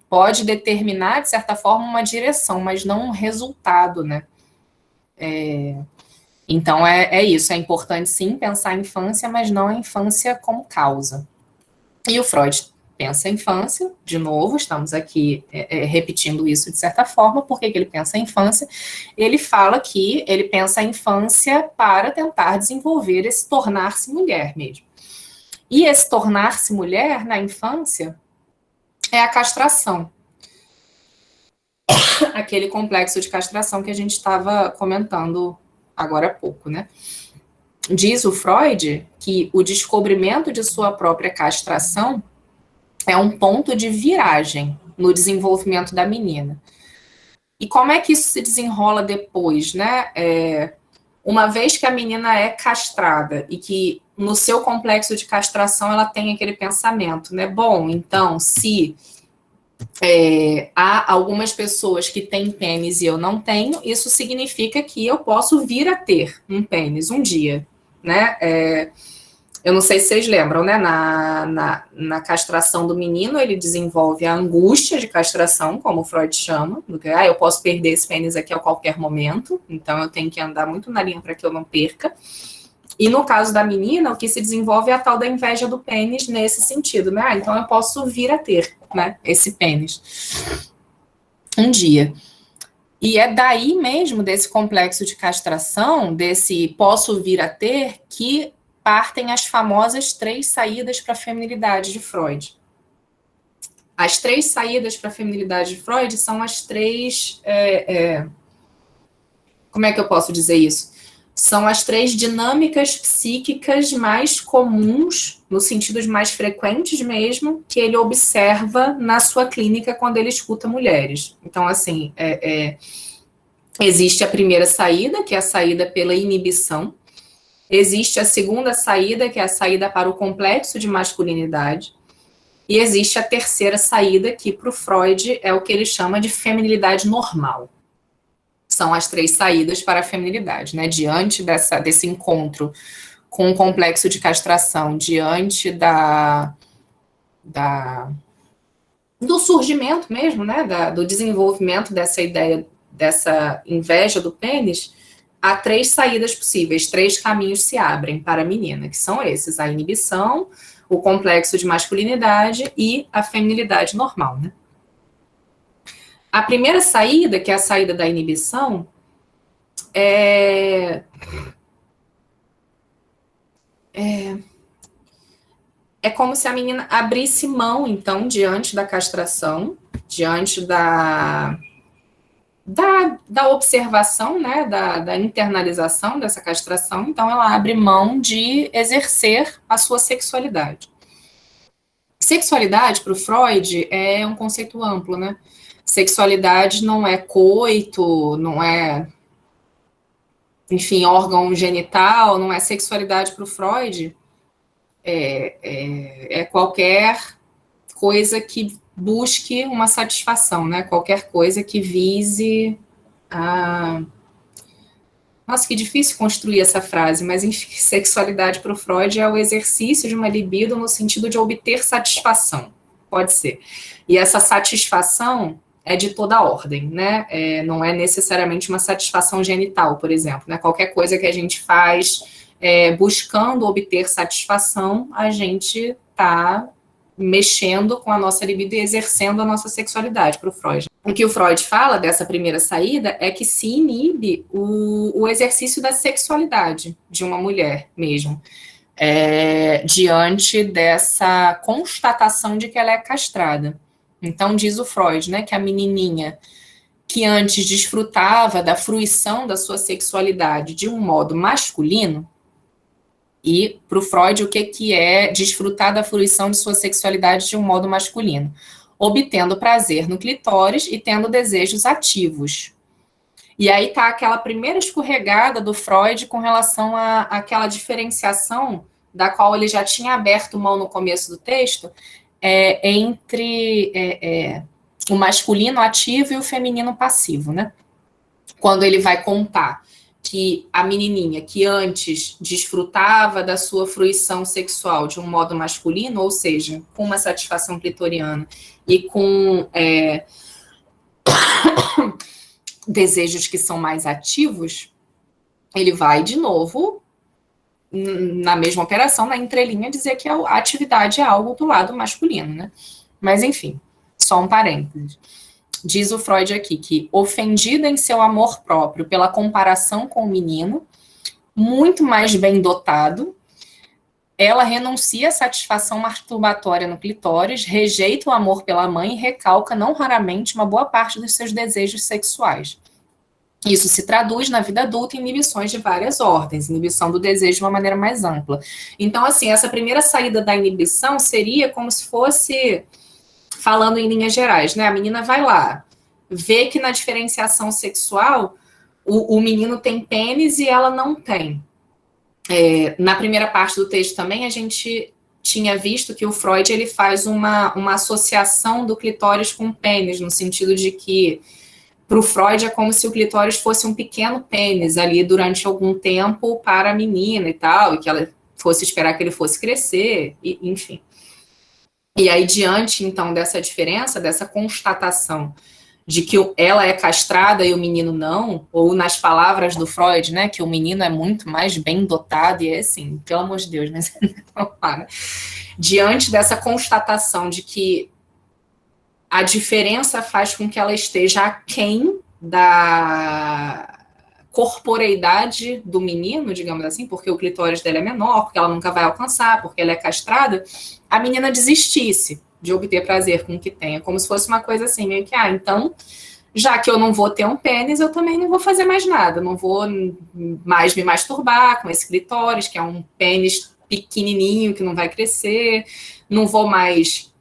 pode determinar, de certa forma, uma direção, mas não um resultado, né? Então, é isso. É importante, sim, pensar a infância, mas não a infância como causa. E o Freud pensa a infância, de novo, estamos aqui repetindo isso de certa forma, porque ele pensa a infância? Ele fala que ele pensa a infância para tentar desenvolver esse tornar-se mulher mesmo. E esse tornar-se mulher na infância é a castração. Aquele complexo de castração que a gente estava comentando agora há pouco, né? Diz o Freud que o descobrimento de sua própria castração é um ponto de viragem no desenvolvimento da menina. E como é que isso se desenrola depois, né? Uma vez que a menina é castrada e que no seu complexo de castração ela tem aquele pensamento, né? Bom, então, se há algumas pessoas que têm pênis e eu não tenho, isso significa que eu posso vir a ter um pênis um dia, né? Eu não sei se vocês lembram, né? Na castração do menino, ele desenvolve a angústia de castração, como o Freud chama, do que, eu posso perder esse pênis aqui a qualquer momento, então eu tenho que andar muito na linha para que eu não perca. E no caso da menina, o que se desenvolve é a tal da inveja do pênis nesse sentido, né? Então eu posso vir a ter, né, esse pênis um dia. E é daí mesmo, desse complexo de castração, desse posso vir a ter, que partem as famosas 3 saídas para a feminilidade de Freud. As 3 saídas para a feminilidade de Freud são as 3... como é que eu posso dizer isso? São as 3 dinâmicas psíquicas mais comuns, no sentido de mais frequentes mesmo, que ele observa na sua clínica quando ele escuta mulheres. Então, assim, existe a primeira saída, que é a saída pela inibição. Existe a segunda saída, que é a saída para o complexo de masculinidade. E existe a terceira saída, que para o Freud é o que ele chama de feminilidade normal. São as 3 saídas para a feminilidade, né? Diante desse encontro com o complexo de castração, diante do surgimento mesmo, né? Do desenvolvimento dessa ideia, dessa inveja do pênis, há 3 saídas possíveis, 3 caminhos se abrem para a menina, que são esses: a inibição, o complexo de masculinidade e a feminilidade normal, né? A primeira saída, que é a saída da inibição, é como se a menina abrisse mão, então, diante da castração, diante da observação, né, da internalização dessa castração, então ela abre mão de exercer a sua sexualidade. Sexualidade, para o Freud, é um conceito amplo, né? Sexualidade não é coito, não é, enfim, órgão genital, não é sexualidade para o Freud, é qualquer coisa que busque uma satisfação, né? Qualquer coisa que vise a... Nossa, que difícil construir essa frase, mas enfim, sexualidade para o Freud é o exercício de uma libido no sentido de obter satisfação, pode ser. E essa satisfação é de toda ordem, né? Não é necessariamente uma satisfação genital, por exemplo, né? Qualquer coisa que a gente faz buscando obter satisfação, a gente está mexendo com a nossa libido e exercendo a nossa sexualidade para o Freud. O que o Freud fala dessa primeira saída é que se inibe o exercício da sexualidade de uma mulher mesmo, diante dessa constatação de que ela é castrada. Então, diz o Freud, né, que a menininha que antes desfrutava da fruição da sua sexualidade de um modo masculino, e para o Freud, o que é desfrutar da fruição de sua sexualidade de um modo masculino? Obtendo prazer no clitóris e tendo desejos ativos. E aí está aquela primeira escorregada do Freud com relação àquela diferenciação da qual ele já tinha aberto mão no começo do texto, entre o masculino ativo e o feminino passivo, né? Quando ele vai contar que a menininha que antes desfrutava da sua fruição sexual de um modo masculino, ou seja, com uma satisfação clitoriana e com desejos que são mais ativos, ele vai de novo na mesma operação, na entrelinha, dizer que a atividade é algo do lado masculino, né? Mas enfim, só um parênteses. Diz o Freud aqui que, ofendida em seu amor próprio pela comparação com o menino, muito mais bem dotado, ela renuncia à satisfação masturbatória no clitóris, rejeita o amor pela mãe e recalca, não raramente, uma boa parte dos seus desejos sexuais. Isso se traduz na vida adulta em inibições de várias ordens, inibição do desejo de uma maneira mais ampla. Então, assim, essa primeira saída da inibição seria como se fosse... Falando em linhas gerais, né? A menina vai lá, vê que na diferenciação sexual o menino tem pênis e ela não tem. Na primeira parte do texto também a gente tinha visto que o Freud ele faz uma associação do clitóris com o pênis, no sentido de que para o Freud é como se o clitóris fosse um pequeno pênis ali durante algum tempo para a menina e tal, e que ela fosse esperar que ele fosse crescer, e, enfim. E aí, diante, então, dessa diferença, dessa constatação de que ela é castrada e o menino não, ou nas palavras do Freud, né, que o menino é muito mais bem dotado, e é assim, pelo amor de Deus, mas não para. Diante dessa constatação de que a diferença faz com que ela esteja aquém da corporeidade do menino, digamos assim, porque o clitóris dela é menor, porque ela nunca vai alcançar, porque ela é castrada, a menina desistisse de obter prazer com o que tem. É como se fosse uma coisa assim, meio que, então, já que eu não vou ter um pênis, eu também não vou fazer mais nada, não vou mais me masturbar com esse clitóris, que é um pênis pequenininho, que não vai crescer, não vou mais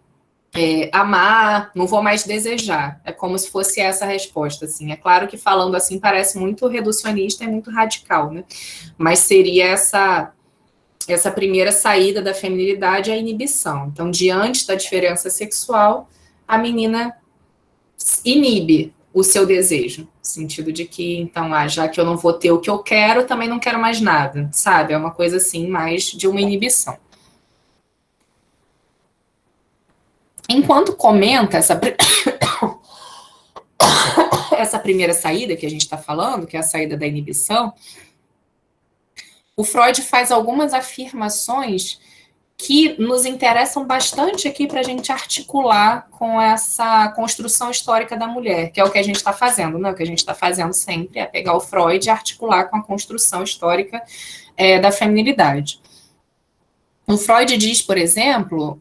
amar, não vou mais desejar. É como se fosse essa a resposta, assim. É claro que falando assim parece muito reducionista e muito radical, né? Mas seria essa primeira saída da feminilidade, a inibição. Então, diante da diferença sexual, a menina inibe o seu desejo, no sentido de que, então, já que eu não vou ter o que eu quero, também não quero mais nada, sabe? É uma coisa assim, mais de uma inibição. Enquanto comenta essa essa primeira saída que a gente está falando, que é a saída da inibição, o Freud faz algumas afirmações que nos interessam bastante aqui para a gente articular com essa construção histórica da mulher, que é o que a gente está fazendo, né? O que a gente está fazendo sempre é pegar o Freud e articular com a construção histórica da feminilidade. O Freud diz, por exemplo,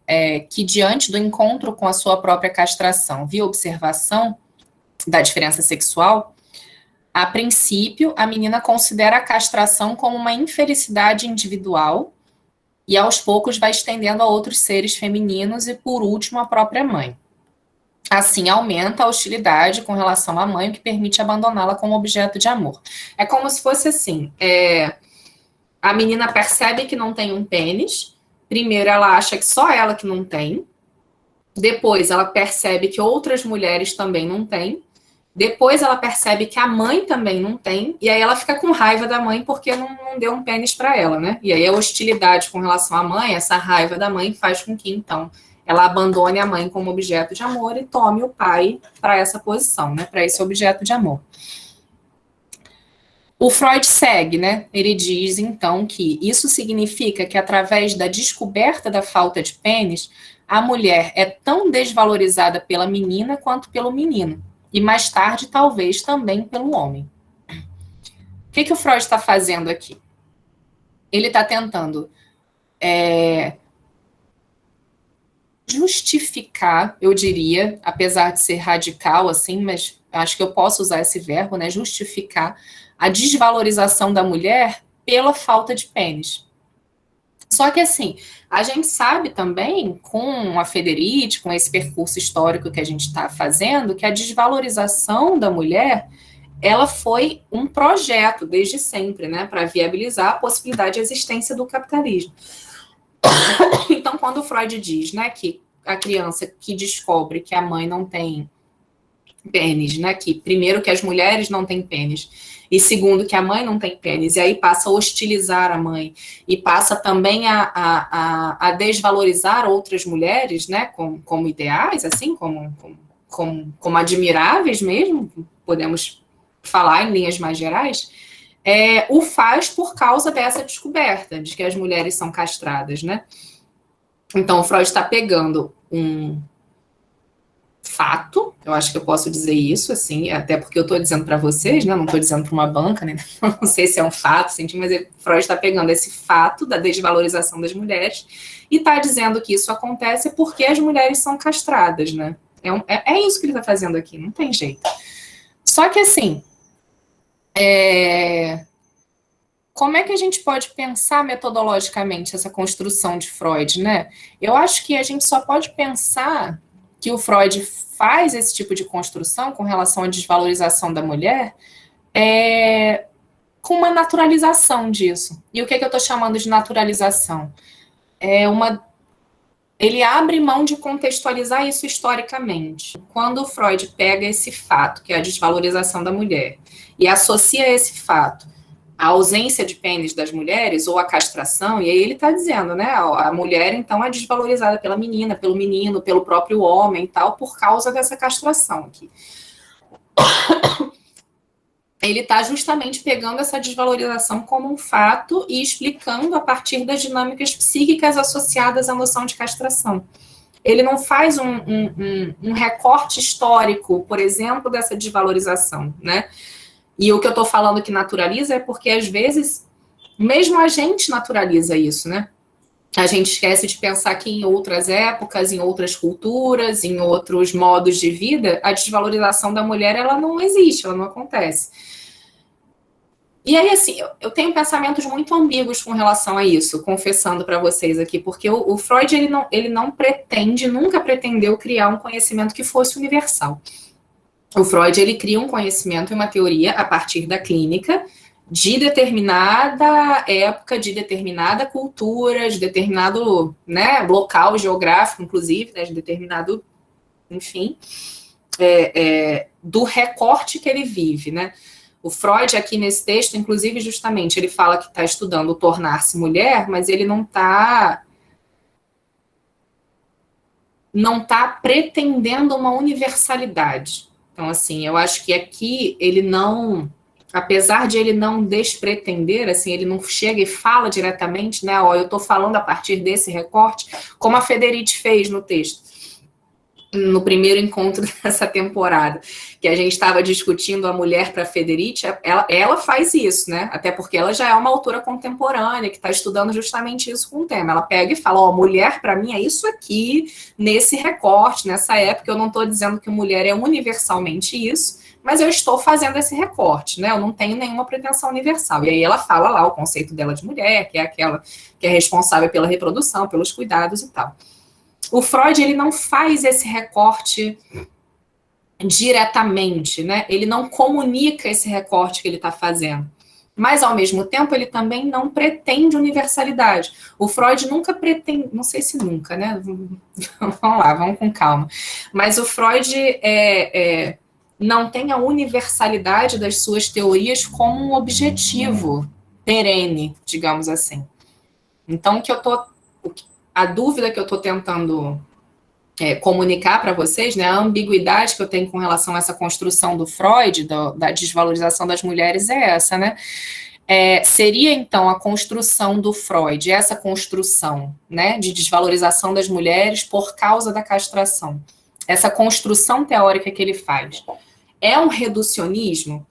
que diante do encontro com a sua própria castração, via observação da diferença sexual, a princípio, a menina considera a castração como uma infelicidade individual e aos poucos vai estendendo a outros seres femininos e, por último, a própria mãe. Assim, aumenta a hostilidade com relação à mãe, o que permite abandoná-la como objeto de amor. É como se fosse assim, a menina percebe que não tem um pênis, primeiro ela acha que só ela que não tem, depois ela percebe que outras mulheres também não têm, depois ela percebe que a mãe também não tem, e aí ela fica com raiva da mãe porque não deu um pênis para ela, né? E aí a hostilidade com relação à mãe, essa raiva da mãe faz com que, então, ela abandone a mãe como objeto de amor e tome o pai para essa posição, né? Para esse objeto de amor. O Freud segue, né? Ele diz, então, que isso significa que através da descoberta da falta de pênis, a mulher é tão desvalorizada pela menina quanto pelo menino. E mais tarde, talvez, também pelo homem. O que o Freud está fazendo aqui? Ele está tentando justificar, eu diria, apesar de ser radical, assim, mas acho que eu posso usar esse verbo, né? Justificar a desvalorização da mulher pela falta de pênis. Só que, assim, a gente sabe também, com a Federici, com esse percurso histórico que a gente está fazendo, que a desvalorização da mulher, ela foi um projeto, desde sempre, né, para viabilizar a possibilidade de existência do capitalismo. Então, quando o Freud diz, né, que a criança que descobre que a mãe não tem pênis, né, que primeiro que as mulheres não têm pênis, e segundo, que a mãe não tem pênis, e aí passa a hostilizar a mãe, e passa também a desvalorizar outras mulheres, né, como ideais, assim, como admiráveis mesmo, podemos falar em linhas mais gerais, o faz por causa dessa descoberta, de que as mulheres são castradas, né? Então, o Freud está pegando um fato, eu acho que eu posso dizer isso, assim, até porque eu estou dizendo para vocês, né, não estou dizendo para uma banca, né, não sei se é um fato, mas Freud está pegando esse fato da desvalorização das mulheres e está dizendo que isso acontece porque as mulheres são castradas, né, é isso que ele está fazendo aqui, não tem jeito. Só que, assim, como é que a gente pode pensar metodologicamente essa construção de Freud, né? Eu acho que a gente só pode pensar que o Freud faz esse tipo de construção com relação à desvalorização da mulher com uma naturalização disso. E o que eu estou chamando de naturalização? Ele abre mão de contextualizar isso historicamente. Quando o Freud pega esse fato, que é a desvalorização da mulher, e associa esse fato à ausência de pênis das mulheres, ou à castração, e aí ele está dizendo, né, a mulher, então, é desvalorizada pela menina, pelo menino, pelo próprio homem e tal, por causa dessa castração aqui. Ele está justamente pegando essa desvalorização como um fato e explicando a partir das dinâmicas psíquicas associadas à noção de castração. Ele não faz um recorte histórico, por exemplo, dessa desvalorização, né? E o que eu estou falando que naturaliza é porque, às vezes, mesmo a gente naturaliza isso, né? A gente esquece de pensar que em outras épocas, em outras culturas, em outros modos de vida, a desvalorização da mulher, ela não existe, ela não acontece. E aí, assim, eu tenho pensamentos muito ambíguos com relação a isso, confessando para vocês aqui, porque o Freud, ele não pretende, nunca pretendeu criar um conhecimento que fosse universal. O Freud, ele cria um conhecimento e uma teoria a partir da clínica de determinada época, de determinada cultura, de determinado, né, local geográfico, inclusive, né, de determinado, enfim, do recorte que ele vive, né. O Freud, aqui nesse texto, inclusive, justamente, ele fala que está estudando o tornar-se mulher, mas ele não está pretendendo uma universalidade. Então, assim, eu acho que aqui ele não, apesar de ele não despretender, assim, ele não chega e fala diretamente, né? Ó, eu estou falando a partir desse recorte, como a Federici fez no texto, no primeiro encontro dessa temporada, que a gente estava discutindo a mulher para Federici, ela faz isso, né? Até porque ela já é uma autora contemporânea que está estudando justamente isso com o tema. Ela pega e fala: ó, mulher para mim é isso aqui, nesse recorte, nessa época. Eu não estou dizendo que mulher é universalmente isso, mas eu estou fazendo esse recorte, né? Eu não tenho nenhuma pretensão universal. E aí ela fala lá o conceito dela de mulher, que é aquela que é responsável pela reprodução, pelos cuidados e tal. O Freud, ele não faz esse recorte diretamente, né? Ele não comunica esse recorte que ele está fazendo. Mas, ao mesmo tempo, ele também não pretende universalidade. O Freud nunca pretende, não sei se nunca, né? Vamos lá, vamos com calma. Mas o Freud não tem a universalidade das suas teorias como um objetivo perene, digamos assim. Então, a dúvida que eu estou tentando comunicar para vocês, né, a ambiguidade que eu tenho com relação a essa construção do Freud, da desvalorização das mulheres, é essa, né? Seria, então, a construção do Freud, essa construção, né, de desvalorização das mulheres por causa da castração, essa construção teórica que ele faz, é um reducionismo?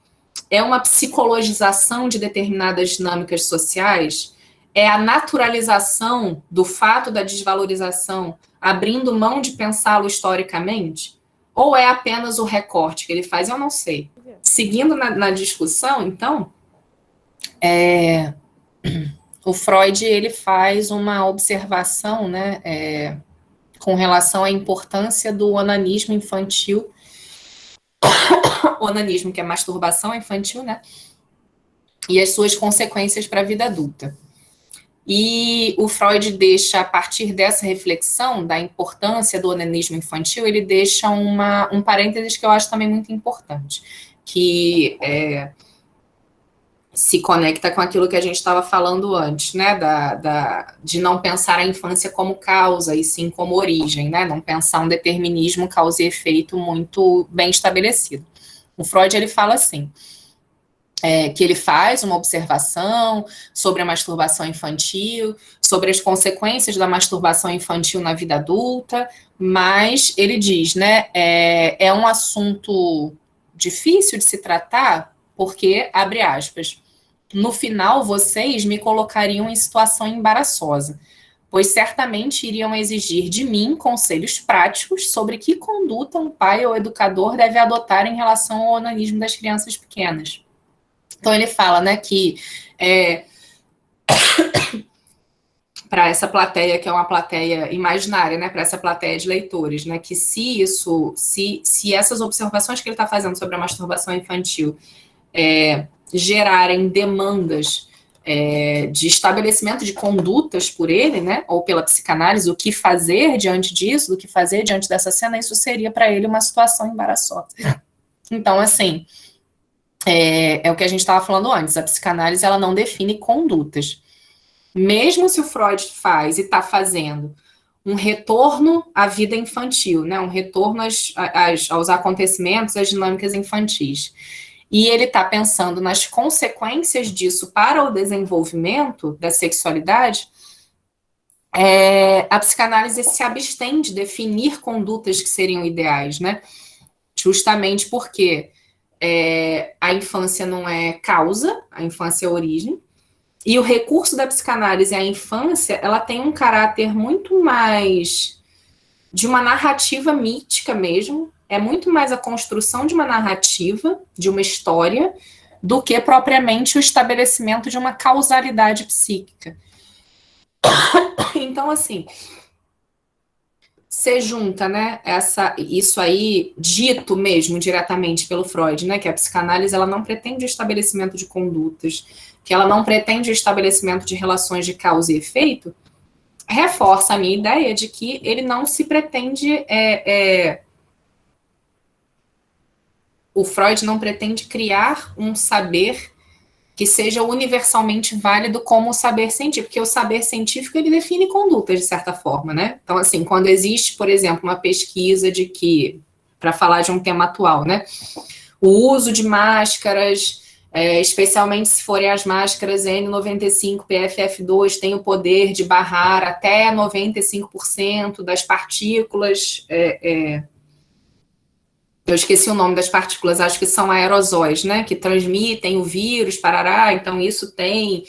É uma psicologização de determinadas dinâmicas sociais? É a naturalização do fato da desvalorização, abrindo mão de pensá-lo historicamente? Ou é apenas o recorte que ele faz? Eu não sei. Seguindo na discussão, então, o Freud ele faz uma observação, né, com relação à importância do onanismo infantil, onanismo que é masturbação infantil, né, e as suas consequências para a vida adulta. E o Freud deixa, a partir dessa reflexão da importância do onanismo infantil, ele deixa um parênteses que eu acho também muito importante, que se conecta com aquilo que a gente estava falando antes, né, de não pensar a infância como causa, e sim como origem, né, não pensar um determinismo causa e efeito muito bem estabelecido. O Freud, ele fala assim, que ele faz uma observação sobre a masturbação infantil, sobre as consequências da masturbação infantil na vida adulta, mas ele diz, né, é um assunto difícil de se tratar, porque, abre aspas, no final vocês me colocariam em situação embaraçosa, pois certamente iriam exigir de mim conselhos práticos sobre que conduta um pai ou educador deve adotar em relação ao onanismo das crianças pequenas. Então, ele fala, né, que para essa plateia, que é uma plateia imaginária, né, para essa plateia de leitores, né, que se essas observações que ele está fazendo sobre a masturbação infantil gerarem demandas de estabelecimento de condutas por ele, né, ou pela psicanálise, o que fazer diante disso, do que fazer diante dessa cena, isso seria para ele uma situação embaraçosa. Então, assim, é o que a gente estava falando antes, a psicanálise ela não define condutas. Mesmo se o Freud faz e está fazendo um retorno à vida infantil, né, um retorno aos acontecimentos, às dinâmicas infantis, e ele está pensando nas consequências disso para o desenvolvimento da sexualidade, a psicanálise se abstém de definir condutas que seriam ideais, né, justamente porque a infância não é causa, a infância é origem, e o recurso da psicanálise à infância, ela tem um caráter muito mais de uma narrativa mítica mesmo, é muito mais a construção de uma narrativa, de uma história, do que propriamente o estabelecimento de uma causalidade psíquica. Então, assim, você junta, né, isso aí dito mesmo diretamente pelo Freud, né, que a psicanálise ela não pretende o estabelecimento de condutas, que ela não pretende o estabelecimento de relações de causa e efeito, reforça a minha ideia de que ele não se pretende, o Freud não pretende criar um saber que seja universalmente válido como o saber científico, porque o saber científico ele define condutas de certa forma, né? Então, assim, quando existe, por exemplo, uma pesquisa de que para falar de um tema atual, né? O uso de máscaras, especialmente se forem as máscaras N95, PFF2, tem o poder de barrar até 95% das partículas. Eu esqueci o nome das partículas, acho que são aerosóis, né? Que transmitem o vírus, parará, então isso tem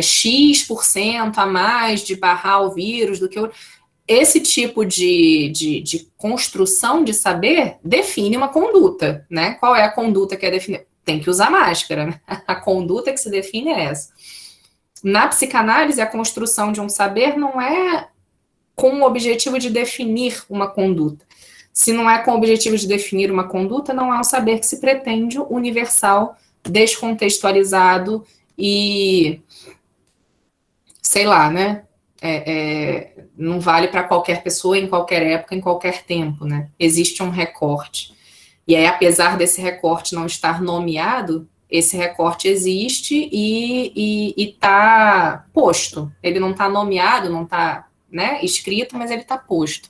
X% a mais de barrar o vírus do que o. Esse tipo de construção de saber define uma conduta, né? Qual é a conduta que é definida? Tem que usar máscara, né? A conduta que se define é essa. Na psicanálise, a construção de um saber não é com o objetivo de definir uma conduta. Se não é com o objetivo de definir uma conduta, não é um saber que se pretende universal, descontextualizado e, sei lá, né? Não vale para qualquer pessoa, em qualquer época, em qualquer tempo, né? Existe um recorte. E aí, apesar desse recorte não estar nomeado, esse recorte existe e está posto. Ele não está nomeado, não está, né, escrito, mas ele está posto.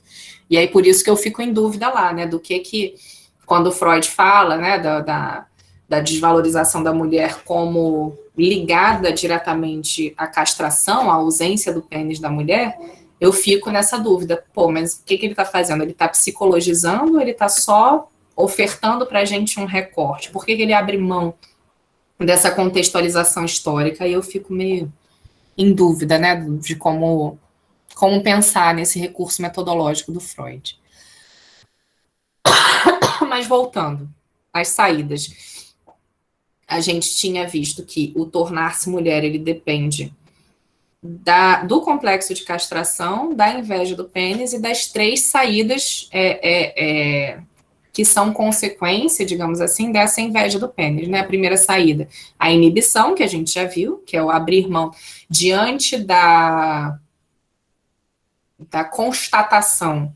E aí, por isso que eu fico em dúvida lá, né, do que quando Freud fala, né, da desvalorização da mulher como ligada diretamente à castração, à ausência do pênis da mulher, eu fico nessa dúvida. Pô, mas o que ele está fazendo? Ele está psicologizando ou ele está só ofertando para a gente um recorte? Por que ele abre mão dessa contextualização histórica? E eu fico meio em dúvida, né, de como pensar nesse recurso metodológico do Freud. Mas voltando às saídas. A gente tinha visto que o tornar-se mulher, ele depende do complexo de castração, da inveja do pênis e das 3 saídas que são consequência, digamos assim, dessa inveja do pênis, né? A primeira saída, a inibição, que a gente já viu, que é o abrir mão diante da constatação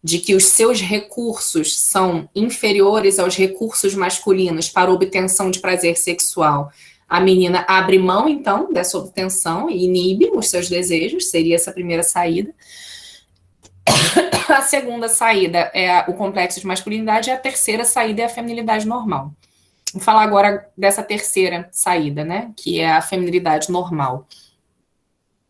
de que os seus recursos são inferiores aos recursos masculinos para obtenção de prazer sexual. A menina abre mão, então, dessa obtenção e inibe os seus desejos, seria essa primeira saída. A segunda saída é o complexo de masculinidade e a terceira saída é a feminilidade normal. Vou falar agora dessa terceira saída, né, que é a feminilidade normal.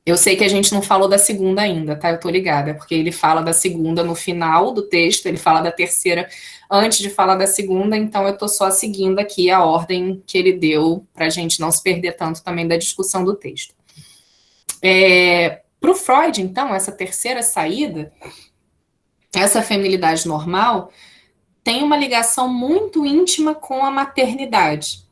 Eu sei que a gente não falou da segunda ainda, tá? Eu tô ligada, porque ele fala da segunda no final do texto, ele fala da terceira antes de falar da segunda, então eu tô só seguindo aqui a ordem que ele deu pra gente não se perder tanto também da discussão do texto. Pro Freud, então, essa terceira saída, essa feminilidade normal, tem uma ligação muito íntima com a maternidade.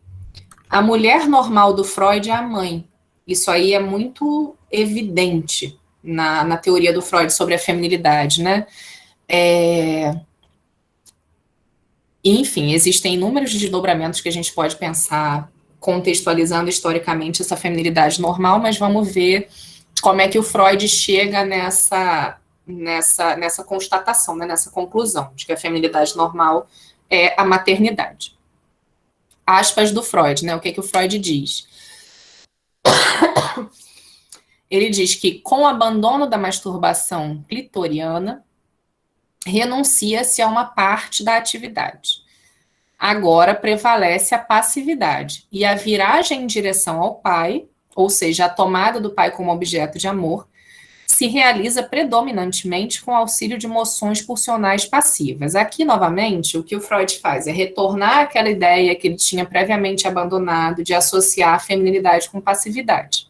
A mulher normal do Freud é a mãe. Isso aí é muito evidente na teoria do Freud sobre a feminilidade, né? Enfim, existem inúmeros desdobramentos que a gente pode pensar contextualizando historicamente essa feminilidade normal, mas vamos ver como é que o Freud chega nessa constatação, né, nessa conclusão de que a feminilidade normal é a maternidade. Aspas do Freud, né? O que o Freud diz? Ele diz que, com o abandono da masturbação clitoriana, renuncia-se a uma parte da atividade. Agora prevalece a passividade e a viragem em direção ao pai, ou seja, a tomada do pai como objeto de amor, se realiza predominantemente com auxílio de emoções pulsionais passivas. Aqui, novamente, o que o Freud faz é retornar àquela ideia que ele tinha previamente abandonado de associar a feminilidade com passividade.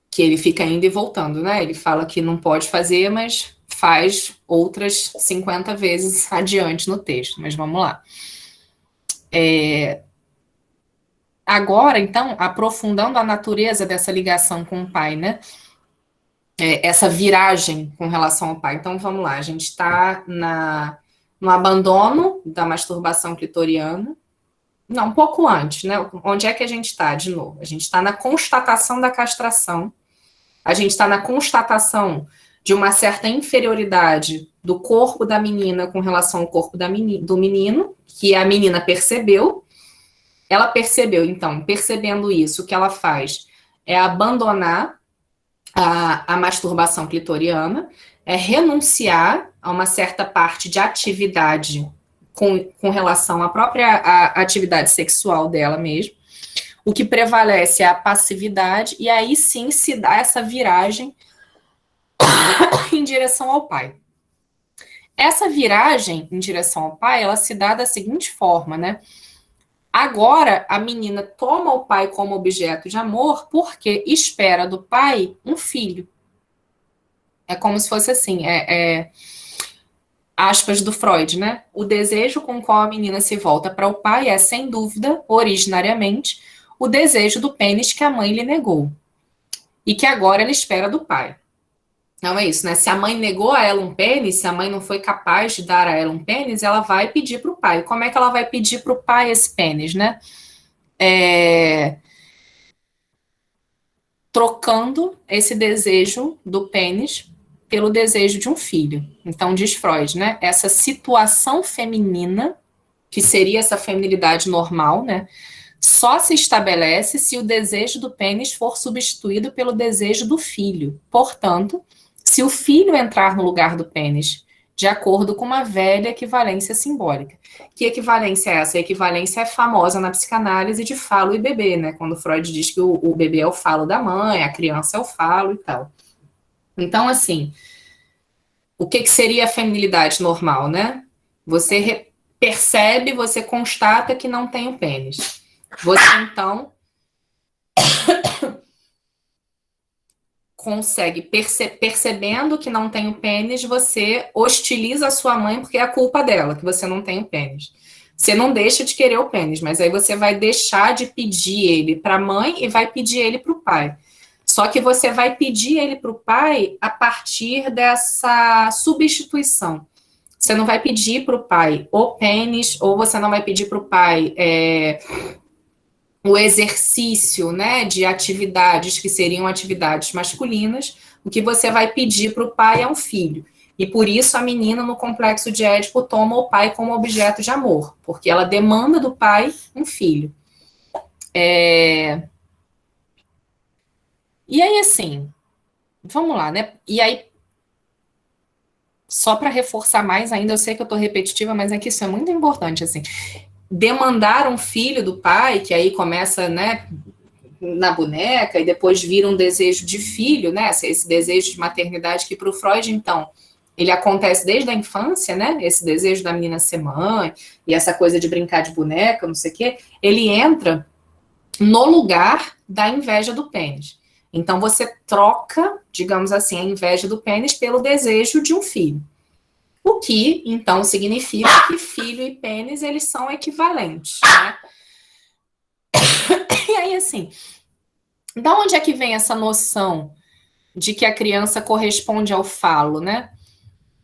Que ele fica indo e voltando, né? Ele fala que não pode fazer, mas faz outras 50 vezes adiante no texto. Mas vamos lá. Agora, então, aprofundando a natureza dessa ligação com o pai, né? Essa viragem com relação ao pai. Então, vamos lá. A gente está no abandono da masturbação clitoriana. Não, um pouco antes, né? Onde é que a gente está, de novo? A gente está na constatação da castração. A gente está na constatação de uma certa inferioridade do corpo da menina com relação ao corpo do menino, que a menina percebeu. Ela percebeu, então, percebendo isso, o que ela faz é abandonar a masturbação clitoriana, é renunciar a uma certa parte de atividade com relação à própria atividade sexual dela mesmo. O que prevalece é a passividade, e aí sim se dá essa viragem em direção ao pai. Essa viragem em direção ao pai, ela se dá da seguinte forma, né? Agora, a menina toma o pai como objeto de amor porque espera do pai um filho. É como se fosse assim, aspas do Freud, né? O desejo com o qual a menina se volta para o pai é, sem dúvida, originariamente, o desejo do pênis que a mãe lhe negou. E que agora ela espera do pai. Não é isso, né? Se a mãe negou a ela um pênis, se a mãe não foi capaz de dar a ela um pênis, ela vai pedir para o pai. Como é que ela vai pedir para o pai esse pênis, né? Trocando esse desejo do pênis pelo desejo de um filho. Então, diz Freud, né? Essa situação feminina, que seria essa feminilidade normal, né? Só se estabelece se o desejo do pênis for substituído pelo desejo do filho. Portanto, se o filho entrar no lugar do pênis, de acordo com uma velha equivalência simbólica. Que equivalência é essa? A equivalência é famosa na psicanálise de falo e bebê, né? Quando Freud diz que o bebê é o falo da mãe, a criança é o falo e tal. Então, assim, o que seria a feminilidade normal, né? Você percebe, você constata que não tem o pênis. Você, então, consegue, percebendo que não tem o pênis, você hostiliza a sua mãe porque é a culpa dela, que você não tem o pênis. Você não deixa de querer o pênis, mas aí você vai deixar de pedir ele para a mãe e vai pedir ele para o pai. Só que você vai pedir ele para o pai a partir dessa substituição. Você não vai pedir para o pai o pênis, ou você não vai pedir para o pai o exercício, né, de atividades que seriam atividades masculinas. O que você vai pedir para o pai é um filho. E por isso a menina no complexo de Édipo toma o pai como objeto de amor, porque ela demanda do pai um filho. E aí, assim, vamos lá, né? E aí, só para reforçar mais ainda, eu sei que eu estou repetitiva, mas é que isso é muito importante, assim. Demandar um filho do pai, que aí começa, né, na boneca, e depois vira um desejo de filho, né? Esse desejo de maternidade que para o Freud, então, ele acontece desde a infância, né? Esse desejo da menina ser mãe, e essa coisa de brincar de boneca, não sei o quê, ele entra no lugar da inveja do pênis. Então, você troca, digamos assim, a inveja do pênis pelo desejo de um filho. O que, então, significa que filho e pênis, eles são equivalentes, né? E aí, assim, da onde é que vem essa noção de que a criança corresponde ao falo, né?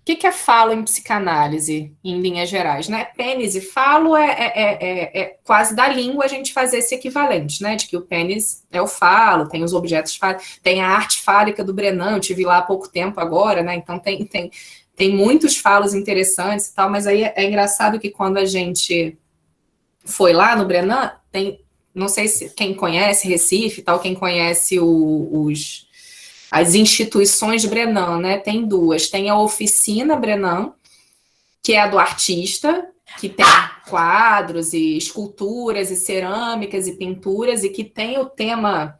O que é falo em psicanálise, em linhas gerais, né? Pênis e falo é quase da língua a gente fazer esse equivalente, né? De que o pênis é o falo, tem os objetos fálicos, tem a arte fálica do Brenan, eu tive lá há pouco tempo agora, né? Então tem muitos falos interessantes e tal, mas aí é engraçado que quando a gente foi lá no Brenan, não sei se quem conhece Recife e tal, quem conhece as instituições de Brenan, né? Tem duas. Tem a oficina Brenan, que é a do artista, que tem quadros e esculturas e cerâmicas e pinturas, e que tem o tema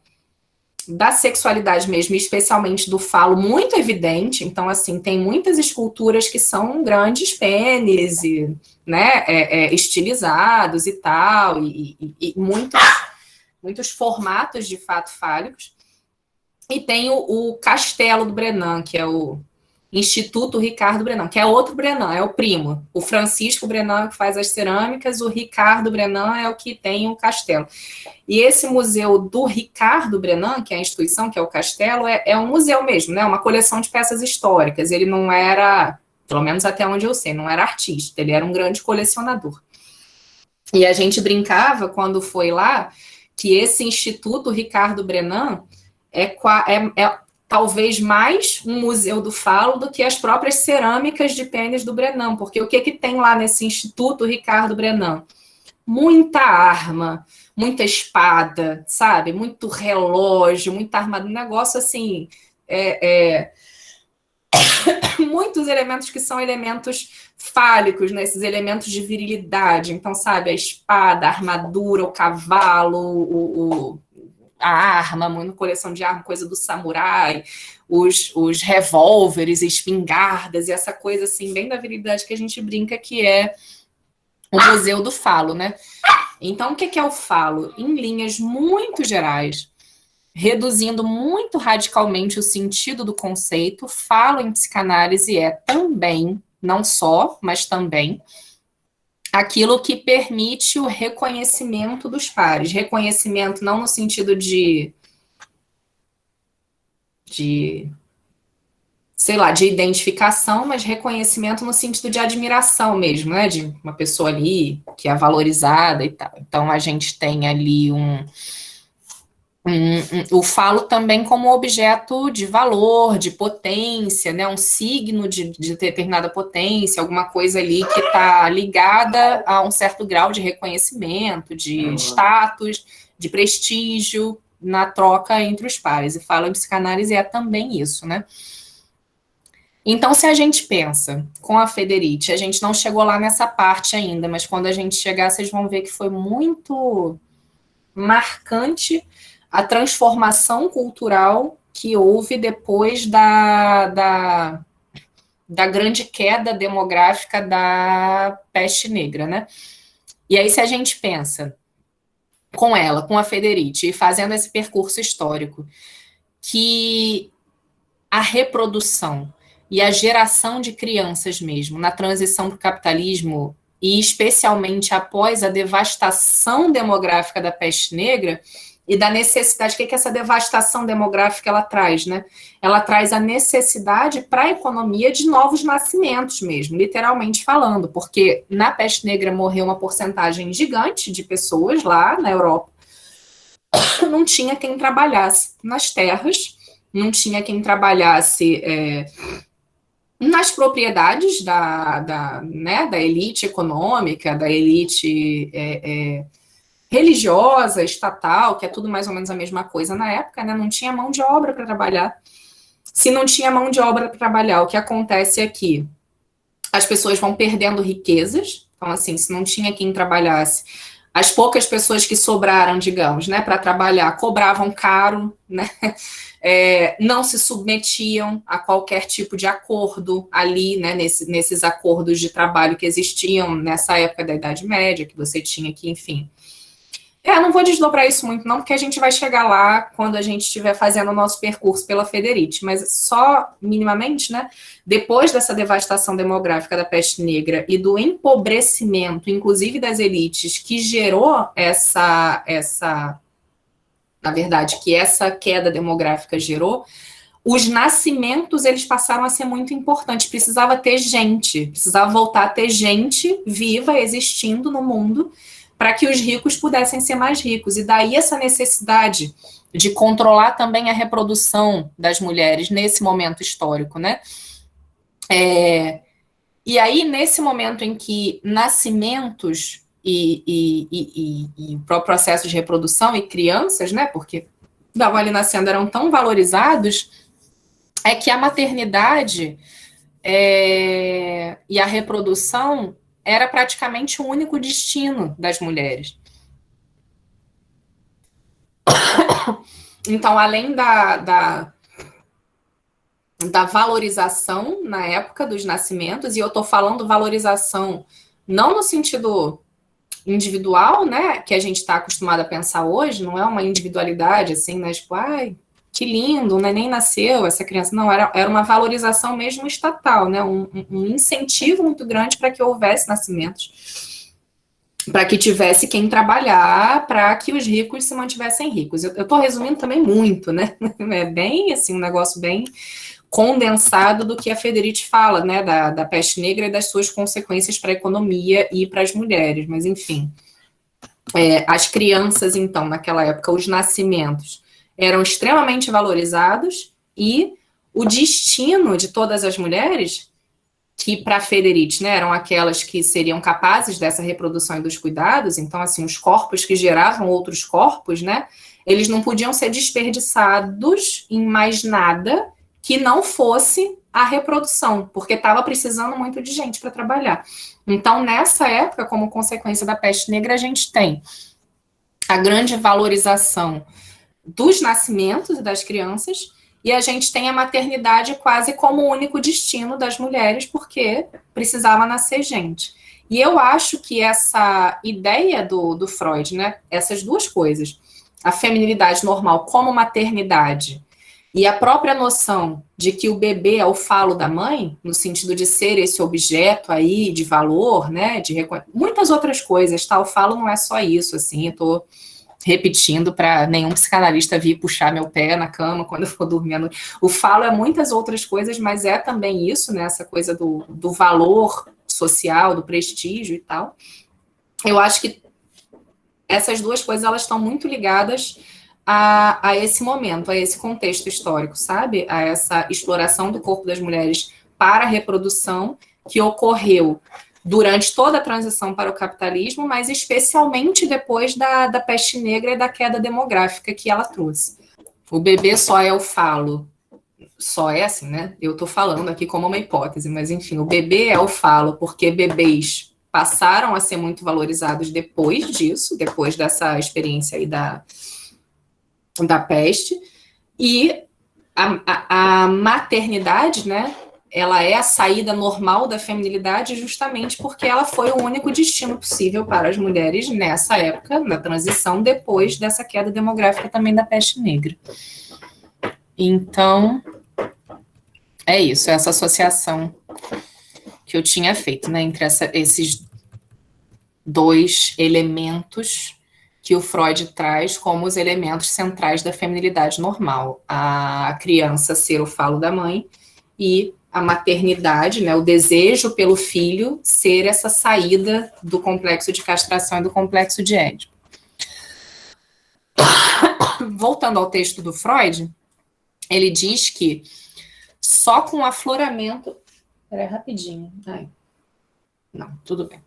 da sexualidade mesmo, especialmente do falo, muito evidente. Então, assim, tem muitas esculturas que são grandes pênis, e, né, estilizados e tal, e muitos formatos de fato fálicos. E tem o Castelo do Brenan, que é o Instituto Ricardo Brenan, que é outro Brenan, é o primo. O Francisco Brenan que faz as cerâmicas, o Ricardo Brenan é o que tem o castelo. E esse museu do Ricardo Brenan, que é a instituição, que é o castelo, é um museu mesmo, né? Uma coleção de peças históricas. Ele não era, pelo menos até onde eu sei, não era artista, ele era um grande colecionador. E a gente brincava, quando foi lá, que esse Instituto Ricardo Brenan é talvez mais um museu do falo do que as próprias cerâmicas de pênis do Brenan, porque o que tem lá nesse Instituto Ricardo Brenan? Muita arma, muita espada, sabe? Muito relógio, muita arma, um negócio assim, muitos elementos que são elementos fálicos, né? Esses elementos de virilidade. Então, sabe, a espada, a armadura, o cavalo, a arma, uma coleção de arma, coisa do samurai, os revólveres, espingardas, e essa coisa assim, bem da virilidade que a gente brinca, que é o Museu do Falo, né? Então, o que é o falo? Em linhas muito gerais, reduzindo muito radicalmente o sentido do conceito, falo em psicanálise é também, não só, mas também, aquilo que permite o reconhecimento dos pares. Reconhecimento não no sentido de sei lá, de identificação, mas reconhecimento no sentido de admiração mesmo, né? De uma pessoa ali que é valorizada e tal. Então, a gente tem ali o falo também como objeto de valor, de potência, né? Um signo de determinada potência, alguma coisa ali que está ligada a um certo grau de reconhecimento, de status, de prestígio na troca entre os pares. E falo em psicanálise é também isso, né? Então, se a gente pensa com a Federici, a gente não chegou lá nessa parte ainda, mas quando a gente chegar, vocês vão ver que foi muito marcante a transformação cultural que houve depois da grande queda demográfica da peste negra, né? E aí, se a gente pensa com ela, com a Federici, fazendo esse percurso histórico, que a reprodução e a geração de crianças mesmo, na transição para o capitalismo, e especialmente após a devastação demográfica da peste negra, e da necessidade, o que essa devastação demográfica ela traz, né? Ela traz a necessidade para a economia de novos nascimentos mesmo, literalmente falando, porque na peste negra morreu uma porcentagem gigante de pessoas lá na Europa, não tinha quem trabalhasse nas terras, não tinha quem trabalhasse nas propriedades da elite econômica, da elite religiosa, estatal, que é tudo mais ou menos a mesma coisa na época, né? Não tinha mão de obra para trabalhar. Se não tinha mão de obra para trabalhar, o que acontece é que as pessoas vão perdendo riquezas. Então, assim, se não tinha quem trabalhasse, as poucas pessoas que sobraram, digamos, né, para trabalhar, cobravam caro, né? Não se submetiam a qualquer tipo de acordo ali, né, nesses acordos de trabalho que existiam nessa época da Idade Média, que você tinha que, enfim. Não vou desdobrar isso muito, não, porque a gente vai chegar lá quando a gente estiver fazendo o nosso percurso pela Federici, mas só minimamente, né? Depois dessa devastação demográfica da peste negra e do empobrecimento, inclusive das elites, que gerou na verdade, que essa queda demográfica gerou, os nascimentos, eles passaram a ser muito importantes. Precisava ter gente, precisava voltar a ter gente viva, existindo no mundo, para que os ricos pudessem ser mais ricos. E daí essa necessidade de controlar também a reprodução das mulheres nesse momento histórico, né? E aí, nesse momento em que nascimentos e o próprio processo de reprodução e crianças, né? Porque estavam ali nascendo, eram tão valorizados, é que a maternidade e a reprodução era praticamente o único destino das mulheres. Então, além da valorização na época dos nascimentos, e eu estou falando valorização não no sentido individual, né, que a gente está acostumado a pensar hoje, não é uma individualidade, assim, né, tipo, ai, que lindo, né, nem nasceu essa criança, não, era uma valorização mesmo estatal, né, um incentivo muito grande para que houvesse nascimentos, para que tivesse quem trabalhar, para que os ricos se mantivessem ricos. Eu estou resumindo também muito, né, é bem, assim, um negócio bem condensado do que a Federici fala, né, da peste negra e das suas consequências para a economia e para as mulheres, mas enfim. As crianças, então, naquela época, os nascimentos eram extremamente valorizados e o destino de todas as mulheres, que para a Federici, né, eram aquelas que seriam capazes dessa reprodução e dos cuidados, então, assim, os corpos que geravam outros corpos, né, eles não podiam ser desperdiçados em mais nada, que não fosse a reprodução, porque estava precisando muito de gente para trabalhar. Então, nessa época, como consequência da peste negra, a gente tem a grande valorização dos nascimentos e das crianças, e a gente tem a maternidade quase como o único destino das mulheres, porque precisava nascer gente. E eu acho que essa ideia do Freud, né, essas duas coisas, a feminilidade normal como maternidade, e a própria noção de que o bebê é o falo da mãe, no sentido de ser esse objeto aí de valor, né, de muitas outras coisas, tá? O falo não é só isso, assim, eu tô repetindo para nenhum psicanalista vir puxar meu pé na cama quando eu for dormir. O falo é muitas outras coisas, mas é também isso, né, essa coisa do valor social, do prestígio e tal. Eu acho que essas duas coisas, elas estão muito ligadas a esse momento, a esse contexto histórico, sabe? A essa exploração do corpo das mulheres para a reprodução que ocorreu durante toda a transição para o capitalismo, mas especialmente depois da peste negra e da queda demográfica que ela trouxe. O bebê só é o falo, só é assim, né? Eu estou falando aqui como uma hipótese, mas enfim, o bebê é o falo porque bebês passaram a ser muito valorizados depois disso, depois dessa experiência aí da peste, e a maternidade, né, ela é a saída normal da feminilidade justamente porque ela foi o único destino possível para as mulheres nessa época, na transição, depois dessa queda demográfica também da peste negra. Então, é isso, essa associação que eu tinha feito, né, entre esses dois elementos que o Freud traz como os elementos centrais da feminilidade normal. A criança ser o falo da mãe e a maternidade, né, o desejo pelo filho ser essa saída do complexo de castração e do complexo de Édipo. Voltando ao texto do Freud, ele diz que só com o afloramento... Peraí, rapidinho. Ai. Não, tudo bem.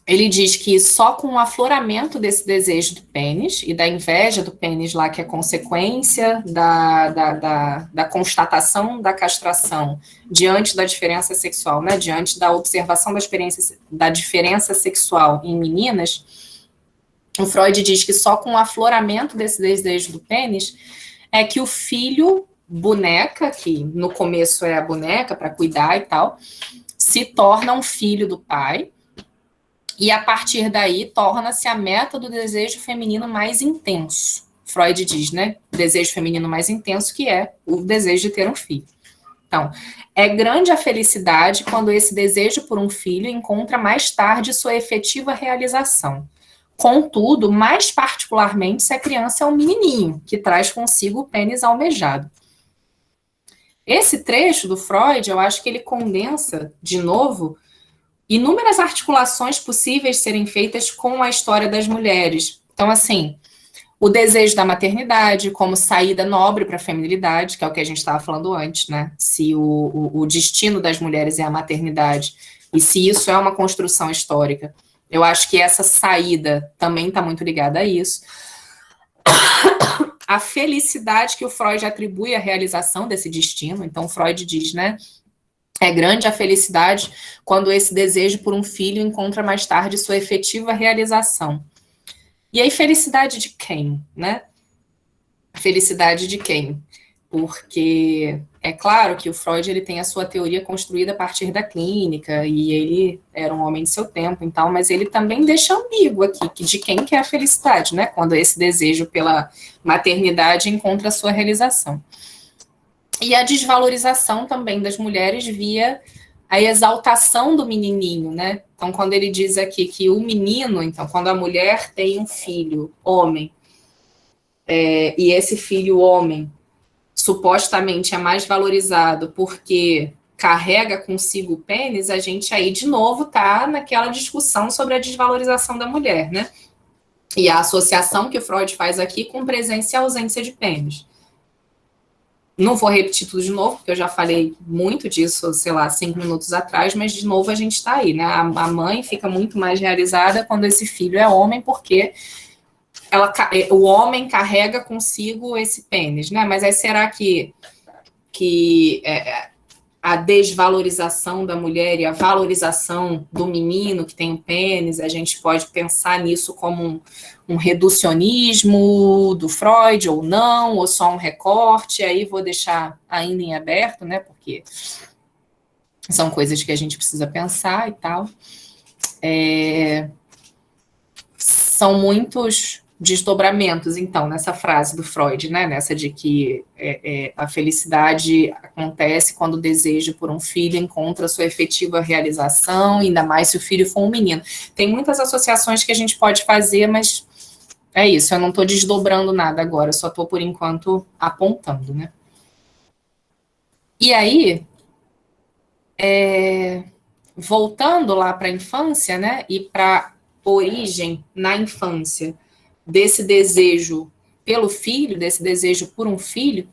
Ele diz que só com o afloramento desse desejo do pênis e da inveja do pênis lá, que é consequência da constatação da castração diante da diferença sexual, né, diante da observação da diferença sexual em meninas, o Freud diz que só com o afloramento desse desejo do pênis é que o filho boneca, que no começo é a boneca para cuidar e tal, se torna um filho do pai. E, a partir daí, torna-se a meta do desejo feminino mais intenso. Freud diz, né? O desejo feminino mais intenso, que é o desejo de ter um filho. Então, é grande a felicidade quando esse desejo por um filho encontra mais tarde sua efetiva realização. Contudo, mais particularmente se a criança é um menininho, que traz consigo o pênis almejado. Esse trecho do Freud, eu acho que ele condensa, de novo, inúmeras articulações possíveis serem feitas com a história das mulheres. Então, assim, o desejo da maternidade como saída nobre para a feminilidade, que é o que a gente estava falando antes, né? Se o destino das mulheres é a maternidade, e se isso é uma construção histórica, eu acho que essa saída também está muito ligada a isso. A felicidade que o Freud atribui à realização desse destino, então Freud diz, né? É grande a felicidade quando esse desejo por um filho encontra mais tarde sua efetiva realização. E aí, felicidade de quem, né? Felicidade de quem? Porque é claro que o Freud ele tem a sua teoria construída a partir da clínica, e ele era um homem de seu tempo e tal, mas ele também deixa ambíguo aqui, que de quem que é a felicidade, né? Quando esse desejo pela maternidade encontra a sua realização. E a desvalorização também das mulheres via a exaltação do menininho, né? Então, quando ele diz aqui que o menino, então, quando a mulher tem um filho, homem, e esse filho homem supostamente é mais valorizado porque carrega consigo o pênis, a gente aí, de novo, tá naquela discussão sobre a desvalorização da mulher, né? E a associação que o Freud faz aqui com presença e ausência de pênis. Não vou repetir tudo de novo, porque eu já falei muito disso, sei lá, 5 minutos atrás, mas de novo a gente está aí, né? A mãe fica muito mais realizada quando esse filho é homem, porque o homem carrega consigo esse pênis, né? Mas aí será que que a desvalorização da mulher e a valorização do menino que tem o pênis, a gente pode pensar nisso como um reducionismo do Freud ou não, ou só um recorte, aí vou deixar ainda em aberto, né, porque são coisas que a gente precisa pensar e tal. São muitos desdobramentos, então, nessa frase do Freud, né? Nessa de que a felicidade acontece quando o desejo por um filho encontra sua efetiva realização, ainda mais se o filho for um menino. Tem muitas associações que a gente pode fazer, mas é isso, eu não estou desdobrando nada agora, só estou, por enquanto, apontando, né? E aí, voltando lá para a infância, né? E para origem na infância desse desejo pelo filho, desse desejo por um filho,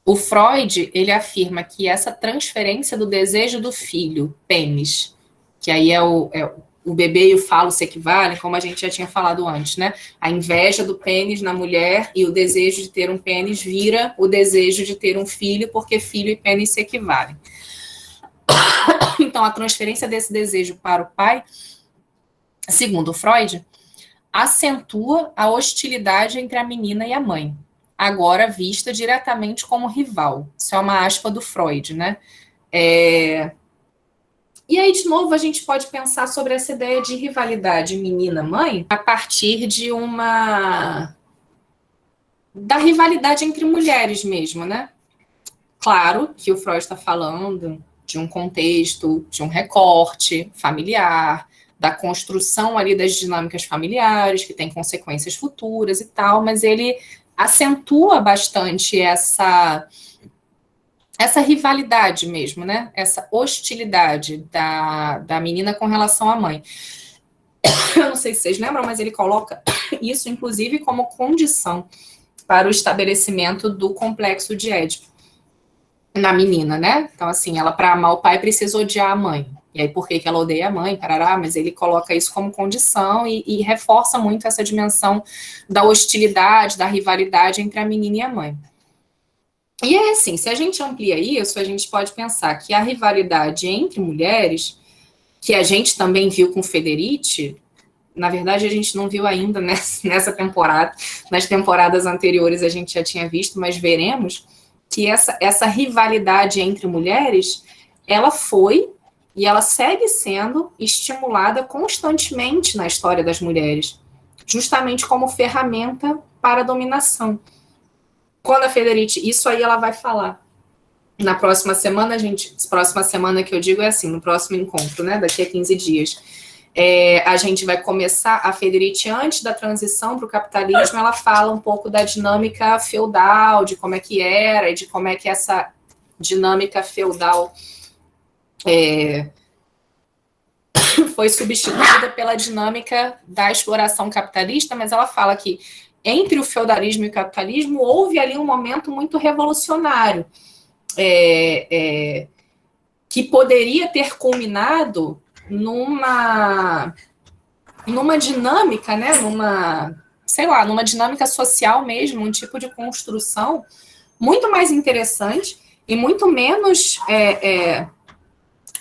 o Freud, ele afirma que essa transferência do desejo do filho, pênis, que aí o bebê e o falo se equivalem, como a gente já tinha falado antes, né? A inveja do pênis na mulher e o desejo de ter um pênis vira o desejo de ter um filho, porque filho e pênis se equivalem. Então, a transferência desse desejo para o pai, segundo Freud, acentua a hostilidade entre a menina e a mãe, agora vista diretamente como rival. Isso é uma aspa do Freud, né? E aí, de novo, a gente pode pensar sobre essa ideia de rivalidade menina-mãe a partir da rivalidade entre mulheres mesmo, né? Claro que o Freud está falando de um contexto, de um recorte familiar, da construção ali das dinâmicas familiares, que tem consequências futuras e tal, mas ele acentua bastante essa rivalidade mesmo, né? Essa hostilidade da menina com relação à mãe. Eu não sei se vocês lembram, mas ele coloca isso, inclusive, como condição para o estabelecimento do complexo de Édipo na menina, né? Então, assim, ela, para amar o pai, precisa odiar a mãe. E aí, por que ela odeia a mãe? Parará, mas ele coloca isso como condição e reforça muito essa dimensão da hostilidade, da rivalidade entre a menina e a mãe. E é assim, se a gente amplia isso, a gente pode pensar que a rivalidade entre mulheres, que a gente também viu com Federici, na verdade a gente não viu ainda nessa temporada, nas temporadas anteriores a gente já tinha visto, mas veremos que essa rivalidade entre mulheres, ela foi e ela segue sendo estimulada constantemente na história das mulheres, justamente como ferramenta para a dominação. Quando a Federici, isso aí ela vai falar. Na próxima semana, próxima semana que eu digo é assim, no próximo encontro, né, daqui a 15 dias, a gente vai começar, a Federici, antes da transição para o capitalismo, ela fala um pouco da dinâmica feudal, de como é que era, e de como é que essa dinâmica feudal foi substituída pela dinâmica da exploração capitalista, mas ela fala que entre o feudalismo e o capitalismo houve ali um momento muito revolucionário, que poderia ter culminado numa dinâmica, né, numa dinâmica social mesmo, um tipo de construção muito mais interessante e muito menos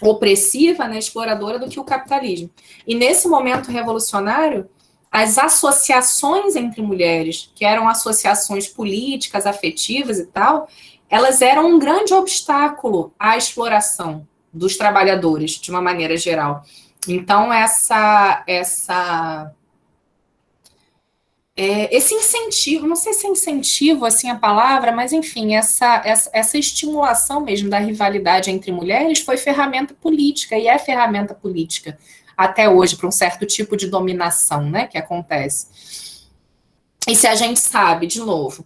opressiva, né, exploradora do que o capitalismo. E nesse momento revolucionário, as associações entre mulheres, que eram associações políticas, afetivas e tal, elas eram um grande obstáculo à exploração dos trabalhadores, de uma maneira geral. Então, esse incentivo, não sei se é incentivo assim a palavra, mas enfim, essa estimulação mesmo da rivalidade entre mulheres foi ferramenta política e é ferramenta política até hoje para um certo tipo de dominação, né, que acontece. E se a gente sabe, de novo,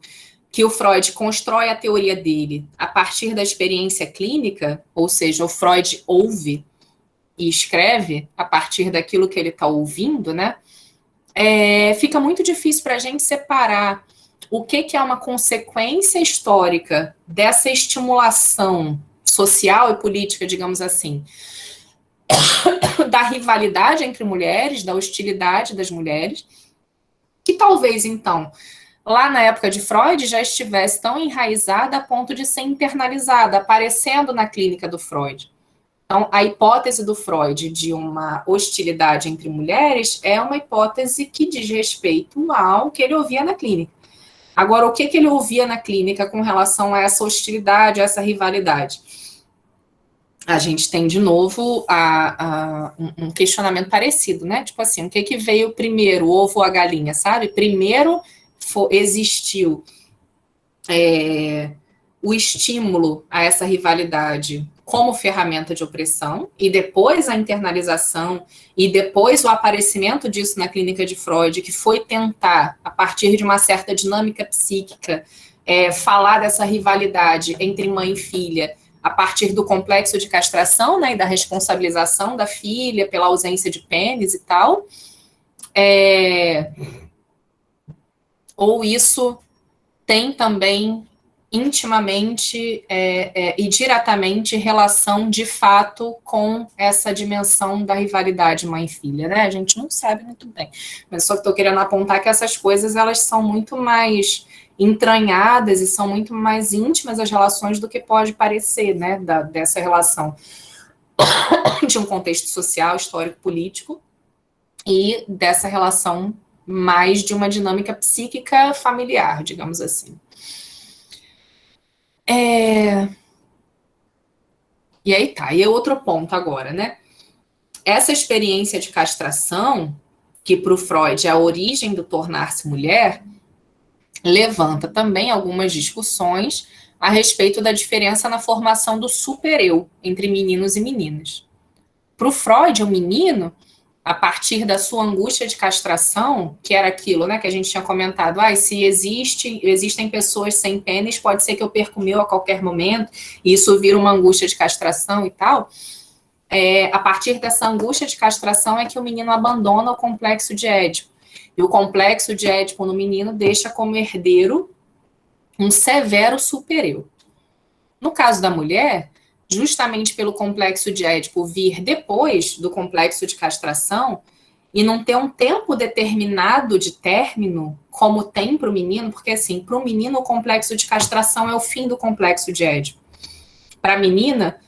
que o Freud constrói a teoria dele a partir da experiência clínica, ou seja, o Freud ouve e escreve a partir daquilo que ele está ouvindo, né? Fica muito difícil para a gente separar o que é uma consequência histórica dessa estimulação social e política, digamos assim, da rivalidade entre mulheres, da hostilidade das mulheres, que talvez, então, lá na época de Freud, já estivesse tão enraizada a ponto de ser internalizada, aparecendo na clínica do Freud. Então, a hipótese do Freud de uma hostilidade entre mulheres é uma hipótese que diz respeito ao que ele ouvia na clínica. Agora, o que ele ouvia na clínica com relação a essa hostilidade, a essa rivalidade? A gente tem, de novo, um questionamento parecido, né? Tipo assim, o que veio primeiro, o ovo ou a galinha, sabe? Primeiro existiu o estímulo a essa rivalidade como ferramenta de opressão, e depois a internalização, e depois o aparecimento disso na clínica de Freud, que foi tentar, a partir de uma certa dinâmica psíquica, falar dessa rivalidade entre mãe e filha, a partir do complexo de castração, né, e da responsabilização da filha pela ausência de pênis e tal. Ou isso tem também intimamente e diretamente relação de fato com essa dimensão da rivalidade mãe-filha, né? A gente não sabe muito bem, mas só que estou querendo apontar que essas coisas elas são muito mais entranhadas e são muito mais íntimas as relações do que pode parecer, né? Dessa relação de um contexto social, histórico, político e dessa relação mais de uma dinâmica psíquica familiar, digamos assim. E aí tá, e é outro ponto agora, né? Essa experiência de castração, que para o Freud é a origem do tornar-se mulher, levanta também algumas discussões a respeito da diferença na formação do super-eu entre meninos e meninas. Para o Freud, o menino, a partir da sua angústia de castração, que era aquilo, né, que a gente tinha comentado, se existem pessoas sem pênis, pode ser que eu perca o meu a qualquer momento, e isso vira uma angústia de castração e tal. A partir dessa angústia de castração é que o menino abandona o complexo de Édipo. E o complexo de Édipo no menino deixa como herdeiro um severo super-eu. No caso da mulher, justamente pelo complexo de Édipo vir depois do complexo de castração e não ter um tempo determinado de término, como tem para o menino, porque assim, para o menino o complexo de castração é o fim do complexo de Édipo. Para a menina,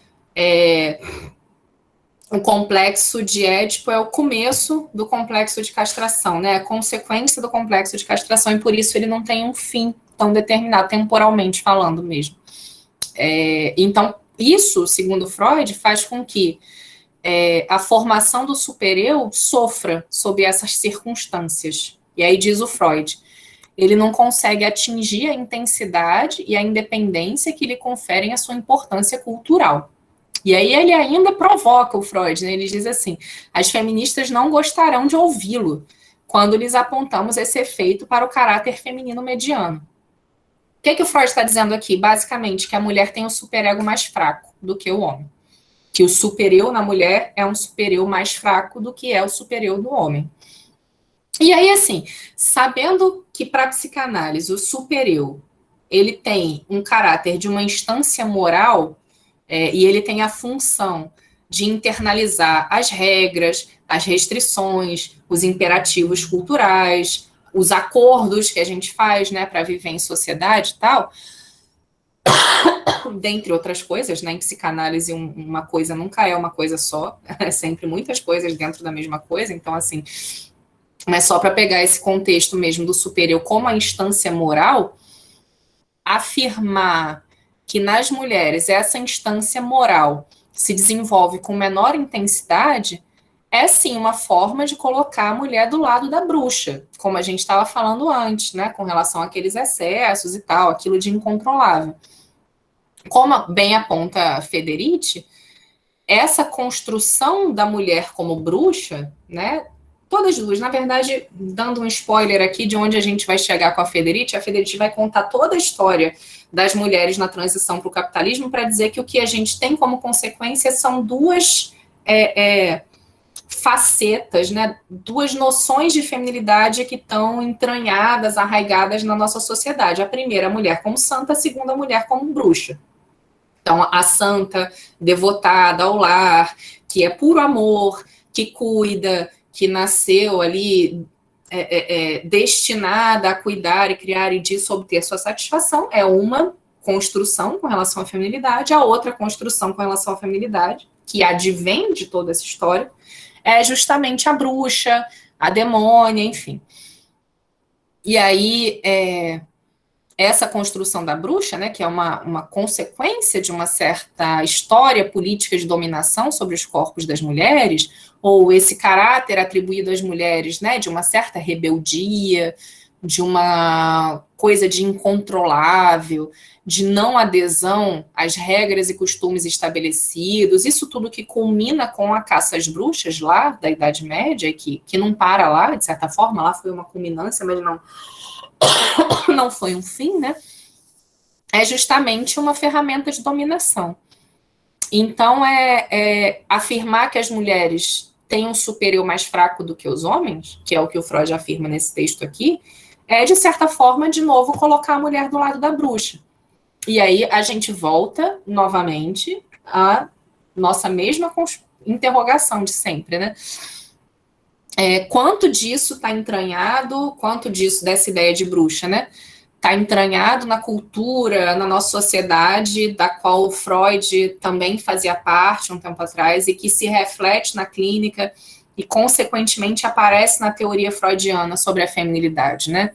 o complexo de Édipo é o começo do complexo de castração, né? É a consequência do complexo de castração, e por isso ele não tem um fim tão determinado, temporalmente falando mesmo. Então, isso, segundo Freud, faz com que a formação do super-eu sofra sob essas circunstâncias. E aí diz o Freud, ele não consegue atingir a intensidade e a independência que lhe conferem a sua importância cultural. E aí ele ainda provoca o Freud, né? Ele diz assim, as feministas não gostarão de ouvi-lo quando lhes apontamos esse efeito para o caráter feminino mediano. O que o Freud está dizendo aqui? Basicamente, que a mulher tem um superego mais fraco do que o homem. Que o supereu na mulher é um supereu mais fraco do que é o supereu do homem. E aí, assim, sabendo que para a psicanálise o supereu ele tem um caráter de uma instância moral, e ele tem a função de internalizar as regras, as restrições, os imperativos culturais, os acordos que a gente faz, né, para viver em sociedade e tal, dentre outras coisas, né, em psicanálise uma coisa nunca é uma coisa só, é sempre muitas coisas dentro da mesma coisa, então assim, mas só para pegar esse contexto mesmo do super-eu como a instância moral, afirmar que nas mulheres essa instância moral se desenvolve com menor intensidade é sim uma forma de colocar a mulher do lado da bruxa, como a gente estava falando antes, né, com relação àqueles excessos e tal, aquilo de incontrolável. Como bem aponta Federici, essa construção da mulher como bruxa, né, todas duas, na verdade, dando um spoiler aqui de onde a gente vai chegar com a Federici vai contar toda a história das mulheres na transição para o capitalismo para dizer que o que a gente tem como consequência são duas facetas, né, duas noções de feminilidade que estão entranhadas, arraigadas na nossa sociedade. A primeira, a mulher como santa, a segunda, a mulher como bruxa. Então, a santa devotada ao lar, que é puro amor, que cuida, que nasceu ali destinada a cuidar e criar e disso obter sua satisfação, é uma construção com relação à feminilidade. A outra construção com relação à feminilidade, que advém de toda essa história, é justamente a bruxa, a demônia, enfim. E aí, essa construção da bruxa, né, que é uma consequência de uma certa história política de dominação sobre os corpos das mulheres, ou esse caráter atribuído às mulheres, né, de uma certa rebeldia, de uma coisa de incontrolável, de não adesão às regras e costumes estabelecidos, isso tudo que culmina com a caça às bruxas lá da Idade Média, que não para lá, de certa forma, lá foi uma culminância, mas não foi um fim, né? É justamente uma ferramenta de dominação. Então, afirmar que as mulheres têm um superior mais fraco do que os homens, que é o que o Freud afirma nesse texto aqui, é, de certa forma, de novo, colocar a mulher do lado da bruxa. E aí a gente volta, novamente, à nossa mesma interrogação de sempre, né? Quanto disso está entranhado, quanto disso, dessa ideia de bruxa, né? Está entranhado na cultura, na nossa sociedade, da qual o Freud também fazia parte um tempo atrás, e que se reflete na clínica e, consequentemente, aparece na teoria freudiana sobre a feminilidade, né?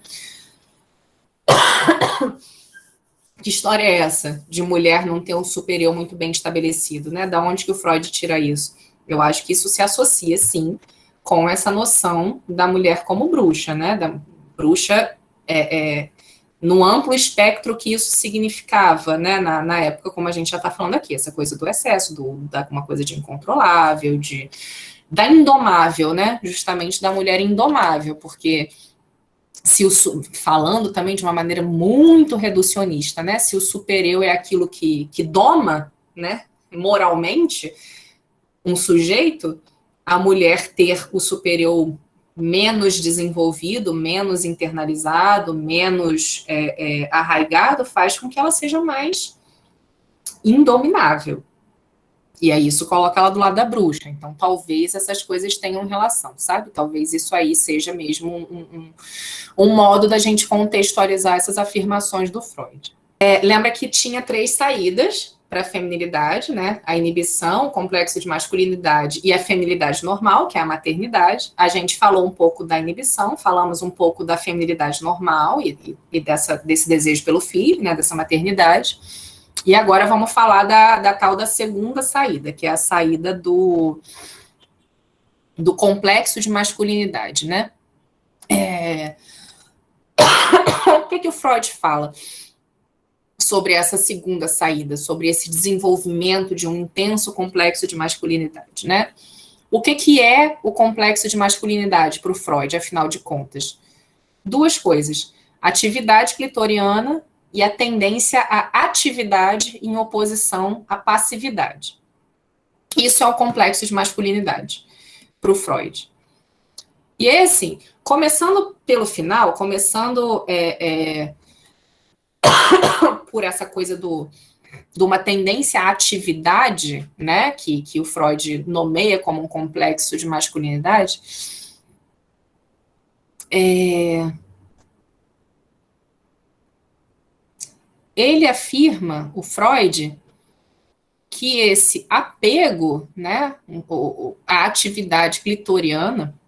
Que história é essa de mulher não ter um superior muito bem estabelecido, né? Da onde que o Freud tira isso? Eu acho que isso se associa, sim, com essa noção da mulher como bruxa, né? Da bruxa no amplo espectro que isso significava, né? Na época, como a gente já está falando aqui, essa coisa do excesso, uma coisa de incontrolável, da indomável, né? Justamente da mulher indomável, porque falando também de uma maneira muito reducionista, né? Se o superior é aquilo que doma, né, moralmente, um sujeito, a mulher ter o superior menos desenvolvido, menos internalizado, menos arraigado, faz com que ela seja mais indominável. E aí isso coloca ela do lado da bruxa. Então, talvez essas coisas tenham relação, sabe? Talvez isso aí seja mesmo um modo da gente contextualizar essas afirmações do Freud. Lembra que tinha 3 saídas para a feminilidade, né? A inibição, o complexo de masculinidade e a feminilidade normal, que é a maternidade. A gente falou um pouco da inibição, falamos um pouco da feminilidade normal e desse desejo pelo filho, né? Dessa maternidade. E agora vamos falar da tal da segunda saída, que é a saída do complexo de masculinidade, né? O que o Freud fala sobre essa segunda saída, sobre esse desenvolvimento de um intenso complexo de masculinidade, né? O que é o complexo de masculinidade para o Freud, afinal de contas? 2 coisas: atividade clitoriana e a tendência à atividade em oposição à passividade. Isso é o complexo de masculinidade para o Freud. E aí, assim, começando pelo final, começando por essa coisa de uma tendência à atividade, né, que o Freud nomeia como um complexo de masculinidade, ele afirma, o Freud, que esse apego, né, à atividade clitoriana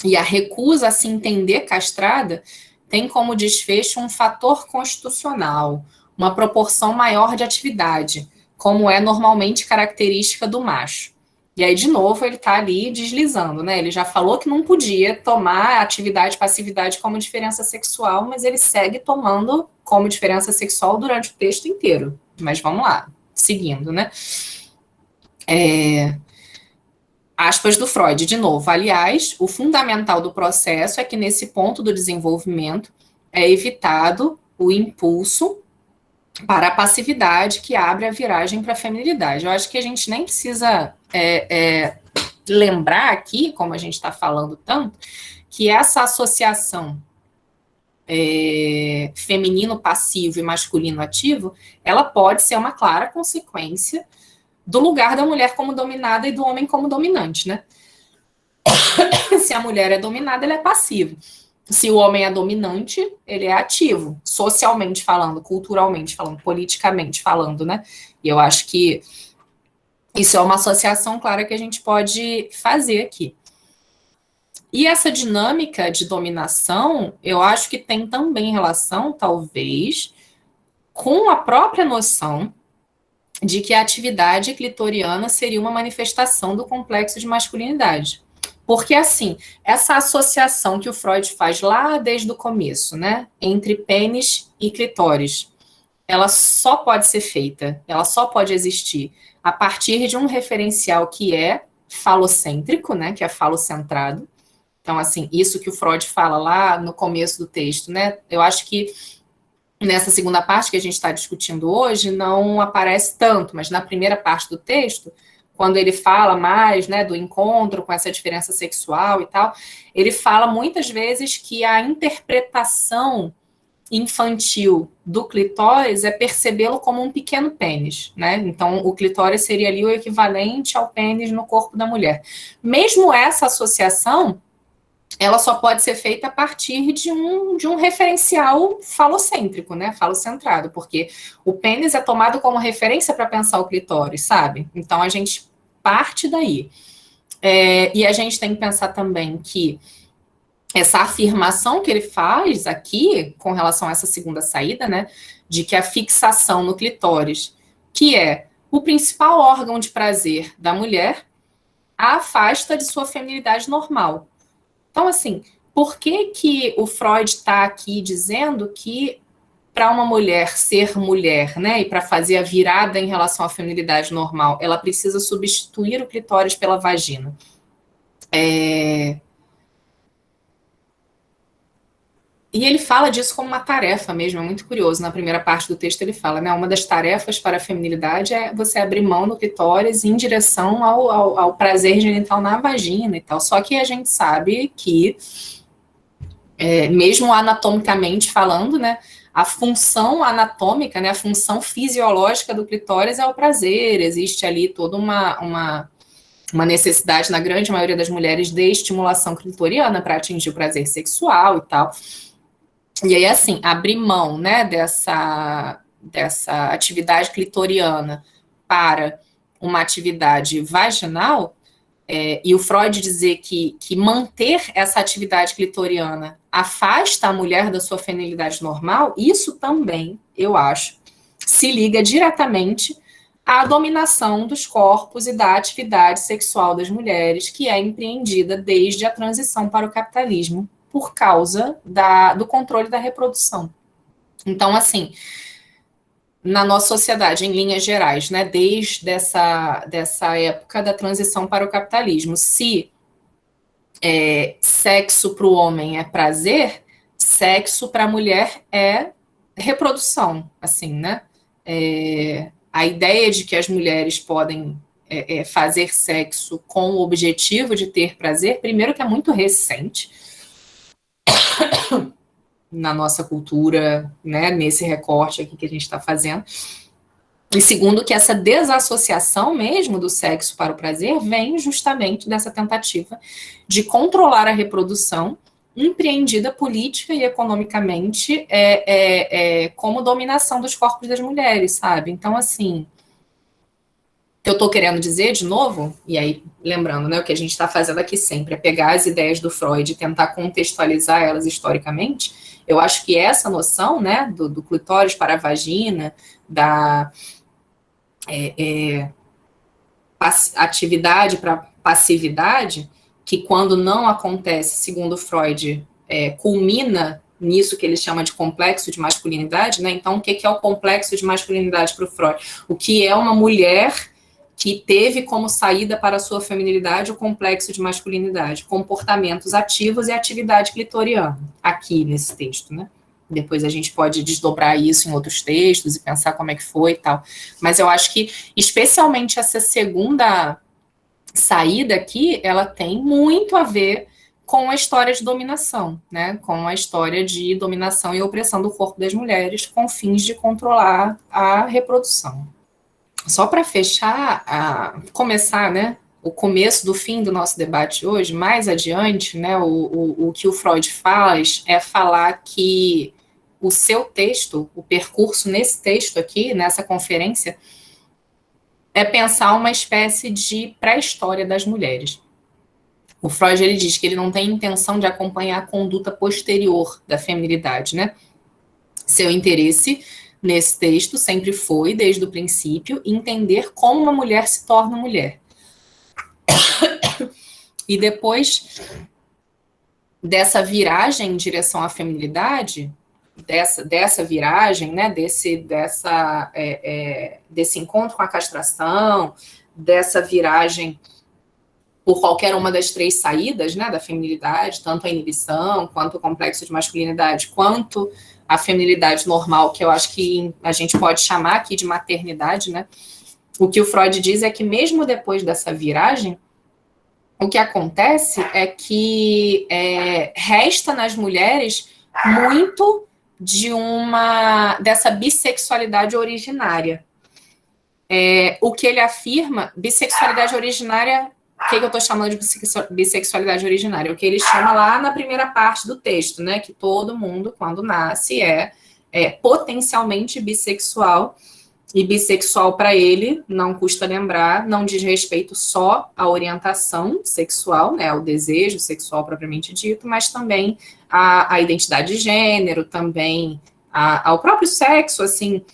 e a recusa a se entender castrada tem como desfecho um fator constitucional, uma proporção maior de atividade, como é normalmente característica do macho. E aí, de novo, ele está ali deslizando, né? Ele já falou que não podia tomar atividade e passividade como diferença sexual, mas ele segue tomando como diferença sexual durante o texto inteiro. Mas vamos lá, seguindo, né? Aspas do Freud, de novo. Aliás, o fundamental do processo é que nesse ponto do desenvolvimento é evitado o impulso para a passividade que abre a viragem para a feminilidade. Eu acho que a gente nem precisa lembrar aqui, como a gente está falando tanto, que essa associação feminino passivo e masculino ativo, ela pode ser uma clara consequência do lugar da mulher como dominada e do homem como dominante, né? Se a mulher é dominada, ele é passivo. Se o homem é dominante, ele é ativo, socialmente falando, culturalmente falando, politicamente falando, né? E eu acho que isso é uma associação clara que a gente pode fazer aqui. E essa dinâmica de dominação, eu acho que tem também relação, talvez, com a própria noção de que a atividade clitoriana seria uma manifestação do complexo de masculinidade. Porque, assim, essa associação que o Freud faz lá desde o começo, né, entre pênis e clitóris, ela só pode ser feita, ela só pode existir a partir de um referencial que é falocêntrico, né, que é falocentrado. Então, assim, isso que o Freud fala lá no começo do texto, né, eu acho que nessa segunda parte que a gente está discutindo hoje, não aparece tanto, mas na primeira parte do texto, quando ele fala mais, né, do encontro com essa diferença sexual e tal, ele fala muitas vezes que a interpretação infantil do clitóris é percebê-lo como um pequeno pênis, né? Então, o clitóris seria ali o equivalente ao pênis no corpo da mulher. Mesmo essa associação, ela só pode ser feita a partir de um referencial falocêntrico, né? Falocentrado, porque o pênis é tomado como referência para pensar o clitóris, sabe? Então, a gente parte daí. E a gente tem que pensar também que essa afirmação que ele faz aqui, com relação a essa segunda saída, né, de que a fixação no clitóris, que é o principal órgão de prazer da mulher, a afasta de sua feminilidade normal. Então, assim, por que que o Freud está aqui dizendo que para uma mulher ser mulher, né, e para fazer a virada em relação à feminilidade normal, ela precisa substituir o clitóris pela vagina? E ele fala disso como uma tarefa mesmo, é muito curioso. Na primeira parte do texto ele fala, né, uma das tarefas para a feminilidade é você abrir mão do clitóris em direção ao prazer genital na vagina e tal. Só que a gente sabe que, mesmo anatomicamente falando, né, a função anatômica, né, a função fisiológica do clitóris é o prazer. Existe ali toda uma necessidade, na grande maioria das mulheres, de estimulação clitoriana para atingir o prazer sexual e tal. E aí, assim, abrir mão, né, dessa atividade clitoriana para uma atividade vaginal, e o Freud dizer que manter essa atividade clitoriana afasta a mulher da sua feminilidade normal, isso também, eu acho, se liga diretamente à dominação dos corpos e da atividade sexual das mulheres, que é empreendida desde a transição para o capitalismo, por causa do controle da reprodução. Então, assim, na nossa sociedade, em linhas gerais, né, desde dessa época da transição para o capitalismo, se sexo para o homem é prazer, sexo para a mulher é reprodução, assim, né? A ideia de que as mulheres podem fazer sexo com o objetivo de ter prazer, primeiro que é muito recente, na nossa cultura, né, nesse recorte aqui que a gente está fazendo. E segundo, que essa desassociação mesmo do sexo para o prazer vem justamente dessa tentativa de controlar a reprodução, empreendida política e economicamente como dominação dos corpos das mulheres, sabe? Então, assim, o que eu estou querendo dizer, de novo, e aí lembrando, né, o que a gente está fazendo aqui sempre é pegar as ideias do Freud e tentar contextualizar elas historicamente. Eu acho que essa noção, né, do clitóris para a vagina, da atividade para passividade, que quando não acontece, segundo Freud, culmina nisso que ele chama de complexo de masculinidade, né? Então, o que é o complexo de masculinidade para o Freud? O que é uma mulher que teve como saída para a sua feminilidade o complexo de masculinidade, comportamentos ativos e atividade clitoriana, aqui nesse texto, né? Depois a gente pode desdobrar isso em outros textos e pensar como é que foi e tal. Mas eu acho que, especialmente essa segunda saída aqui, ela tem muito a ver com a história de dominação, né? Com a história de dominação e opressão do corpo das mulheres com fins de controlar a reprodução. Só para fechar, começar, né, o começo do fim do nosso debate hoje, mais adiante, né, o que o Freud faz é falar que o seu texto, o percurso nesse texto aqui, nessa conferência, é pensar uma espécie de pré-história das mulheres. O Freud, ele diz que ele não tem intenção de acompanhar a conduta posterior da feminilidade, né? Seu interesse nesse texto sempre foi, desde o princípio, entender como uma mulher se torna mulher. E depois dessa viragem em direção à feminilidade, dessa viragem, né, desse encontro com a castração, dessa viragem por qualquer uma das três saídas, né, da feminilidade, tanto a inibição, quanto o complexo de masculinidade, quanto a feminilidade normal, que eu acho que a gente pode chamar aqui de maternidade, né? O que o Freud diz é que mesmo depois dessa viragem, o que acontece é que resta nas mulheres muito dessa bissexualidade originária. O que ele afirma, bissexualidade originária, o que eu estou chamando de bissexualidade originária? O que ele chama lá na primeira parte do texto, né? Que todo mundo, quando nasce, é potencialmente bissexual. E bissexual, para ele, não custa lembrar, não diz respeito só à orientação sexual, né? Ao desejo sexual propriamente dito, mas também à identidade de gênero, também ao próprio sexo, assim,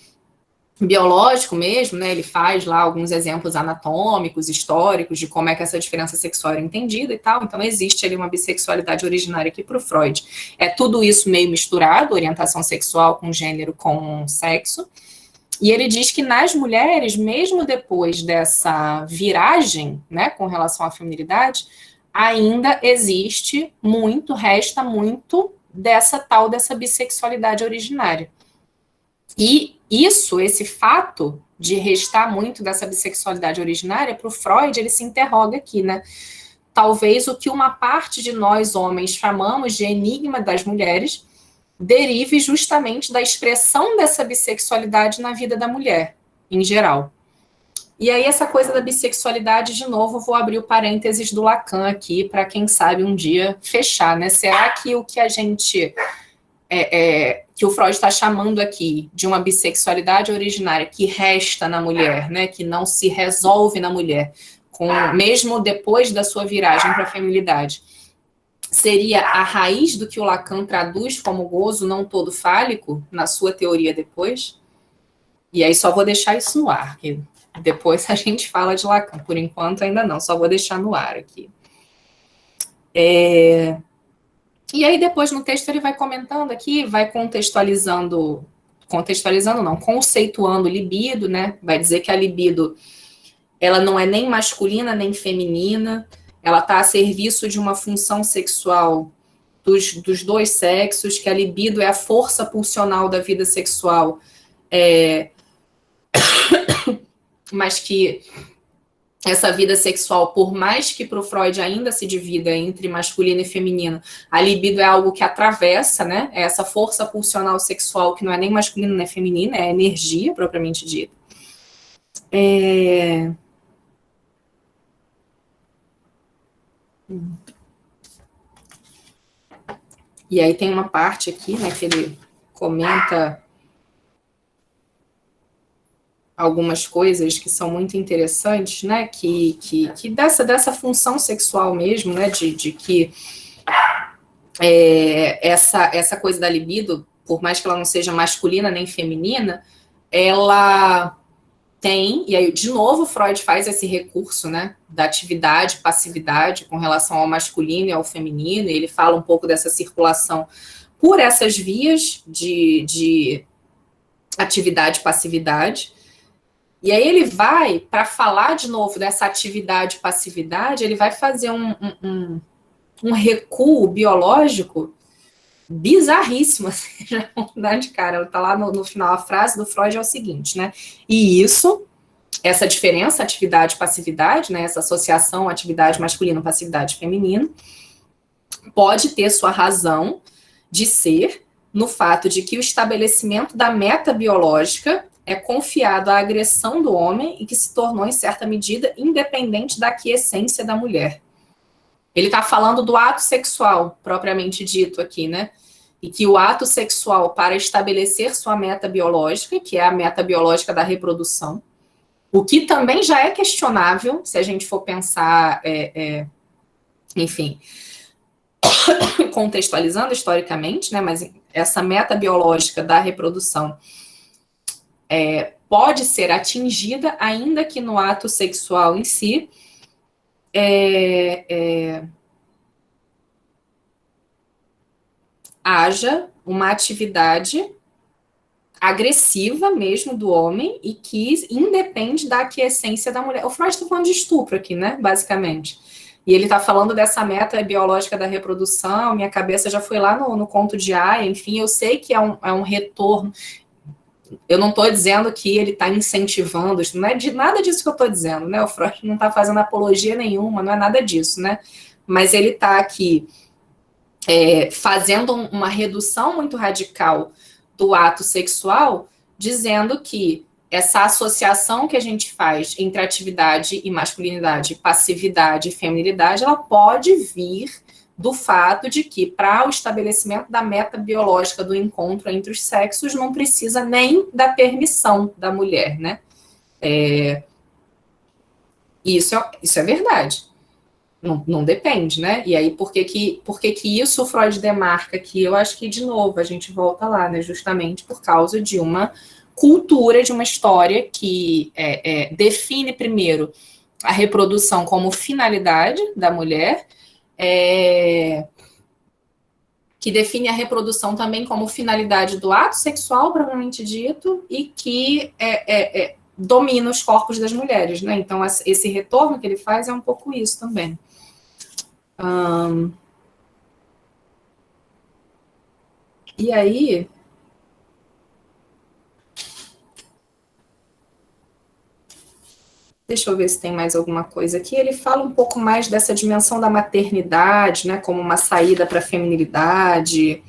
biológico mesmo, né? Ele faz lá alguns exemplos anatômicos, históricos, de como é que essa diferença sexual é entendida e tal. Então, existe ali uma bissexualidade originária aqui para o Freud. É tudo isso meio misturado, orientação sexual com gênero, com sexo. E ele diz que nas mulheres, mesmo depois dessa viragem, né, com relação à feminilidade, ainda existe muito, resta muito dessa bissexualidade originária. E esse fato de restar muito dessa bissexualidade originária, para o Freud, ele se interroga aqui, né? Talvez o que uma parte de nós, homens, chamamos de enigma das mulheres, derive justamente da expressão dessa bissexualidade na vida da mulher, em geral. E aí, essa coisa da bissexualidade, de novo, vou abrir o parênteses do Lacan aqui, para quem sabe um dia fechar, né? Será que o que a gente... que o Freud está chamando aqui de uma bissexualidade originária que resta na mulher, né, que não se resolve na mulher, mesmo depois da sua viragem para a feminilidade, seria a raiz do que o Lacan traduz como gozo não todo fálico na sua teoria depois? E aí só vou deixar isso no ar, que depois a gente fala de Lacan, por enquanto ainda não, só vou deixar no ar aqui. E aí depois no texto ele vai comentando aqui, vai conceituando libido, né? Vai dizer que a libido, ela não é nem masculina nem feminina, ela está a serviço de uma função sexual dos dois sexos, que a libido é a força pulsional da vida sexual, mas que essa vida sexual, por mais que para o Freud ainda se divida entre masculino e feminino, a libido é algo que atravessa, né? É essa força pulsional sexual que não é nem masculina nem feminina, é energia propriamente dita. E aí tem uma parte aqui, né, que ele comenta algumas coisas que são muito interessantes, né, que dessa função sexual mesmo, né, de que essa coisa da libido, por mais que ela não seja masculina nem feminina, ela tem, e aí de novo Freud faz esse recurso, né, da atividade, passividade com relação ao masculino e ao feminino, e ele fala um pouco dessa circulação por essas vias de atividade e passividade. E aí ele vai, para falar de novo dessa atividade e passividade, ele vai fazer um recuo biológico bizarríssimo, assim, já vou dar de cara. Ela tá lá no final, a frase do Freud é o seguinte, né? E essa diferença, atividade e passividade, né? Essa associação atividade masculina, passividade feminina, pode ter sua razão de ser no fato de que o estabelecimento da meta biológica é confiado à agressão do homem e que se tornou, em certa medida, independente da aquiescência da mulher. Ele está falando do ato sexual, propriamente dito aqui, né? E que o ato sexual, para estabelecer sua meta biológica, que é a meta biológica da reprodução, o que também já é questionável, se a gente for pensar, enfim, contextualizando historicamente, né? Mas essa meta biológica da reprodução pode ser atingida, ainda que no ato sexual em si haja uma atividade agressiva mesmo do homem e que independe da aquiescência da mulher. O Freud está falando de estupro aqui, né, basicamente. E ele está falando dessa meta biológica da reprodução, minha cabeça já foi lá no conto de Aya, enfim, eu sei que é um retorno. Eu não estou dizendo que ele está incentivando, não é de nada disso que eu estou dizendo, né? O Freud não está fazendo apologia nenhuma, não é nada disso, né? Mas ele está aqui fazendo uma redução muito radical do ato sexual, dizendo que essa associação que a gente faz entre atividade e masculinidade, passividade e feminilidade, ela pode vir do fato de que, para o estabelecimento da meta biológica do encontro entre os sexos, não precisa nem da permissão da mulher, né? Isso é verdade. Não depende, né? E aí, por que isso o Freud demarca aqui? Eu acho que, de novo, a gente volta lá, né? Justamente por causa de uma cultura, de uma história que define, primeiro, a reprodução como finalidade da mulher, que define a reprodução também como finalidade do ato sexual, propriamente dito, e que domina os corpos das mulheres, né? Então, esse retorno que ele faz é um pouco isso também. E aí, deixa eu ver se tem mais alguma coisa aqui. Ele fala um pouco mais dessa dimensão da maternidade, né, como uma saída para a feminilidade,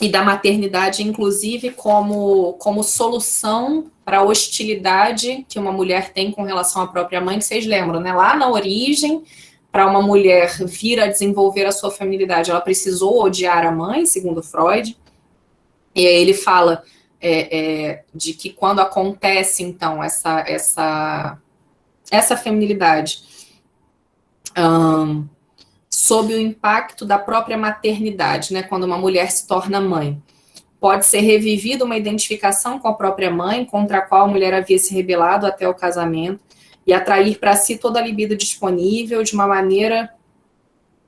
e da maternidade, inclusive, como solução para a hostilidade que uma mulher tem com relação à própria mãe, que vocês lembram, né? Lá na origem, para uma mulher vir a desenvolver a sua feminilidade, ela precisou odiar a mãe, segundo Freud. E aí ele fala de que quando acontece, então, essa feminilidade sob o impacto da própria maternidade, né, quando uma mulher se torna mãe, pode ser revivida uma identificação com a própria mãe, contra a qual a mulher havia se rebelado até o casamento, e atrair para si toda a libido disponível de uma maneira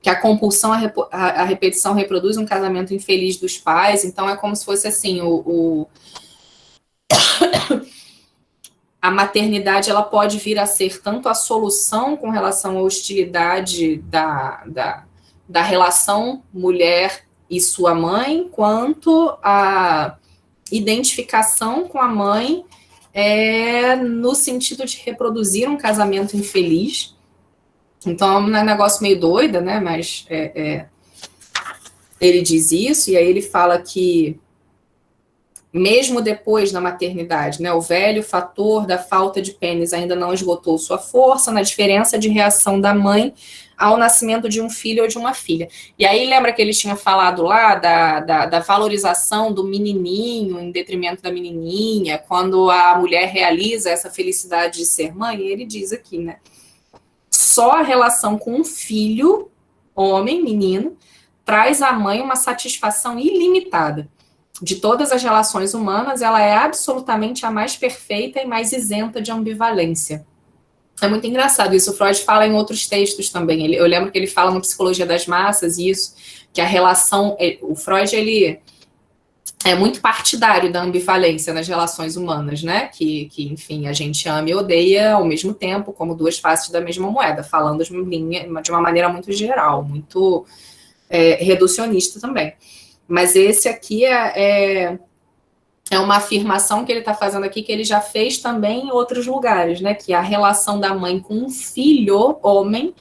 que a compulsão à repetição reproduz um casamento infeliz dos pais. Então é como se fosse assim, a maternidade ela pode vir a ser tanto a solução com relação à hostilidade da relação mulher e sua mãe, quanto a identificação com a mãe no sentido de reproduzir um casamento infeliz. Então, é um negócio meio doida, né? Mas ele diz isso, e aí ele fala que, mesmo depois da maternidade, né, o velho fator da falta de pênis ainda não esgotou sua força na diferença de reação da mãe ao nascimento de um filho ou de uma filha. E aí, lembra que ele tinha falado lá da valorização do menininho em detrimento da menininha, quando a mulher realiza essa felicidade de ser mãe? E ele diz aqui, né? Só a relação com um filho, homem, menino, traz à mãe uma satisfação ilimitada. De todas as relações humanas, ela é absolutamente a mais perfeita e mais isenta de ambivalência. É muito engraçado isso. O Freud fala em outros textos também. Eu lembro que ele fala no Psicologia das Massas isso, que a relação... O Freud, ele é muito partidário da ambivalência nas relações humanas, né? Que, enfim, a gente ama e odeia ao mesmo tempo, como duas faces da mesma moeda, falando de uma maneira muito geral, muito reducionista também. Mas esse aqui é uma afirmação que ele está fazendo aqui, que ele já fez também em outros lugares, né? Que a relação da mãe com um filho, homem,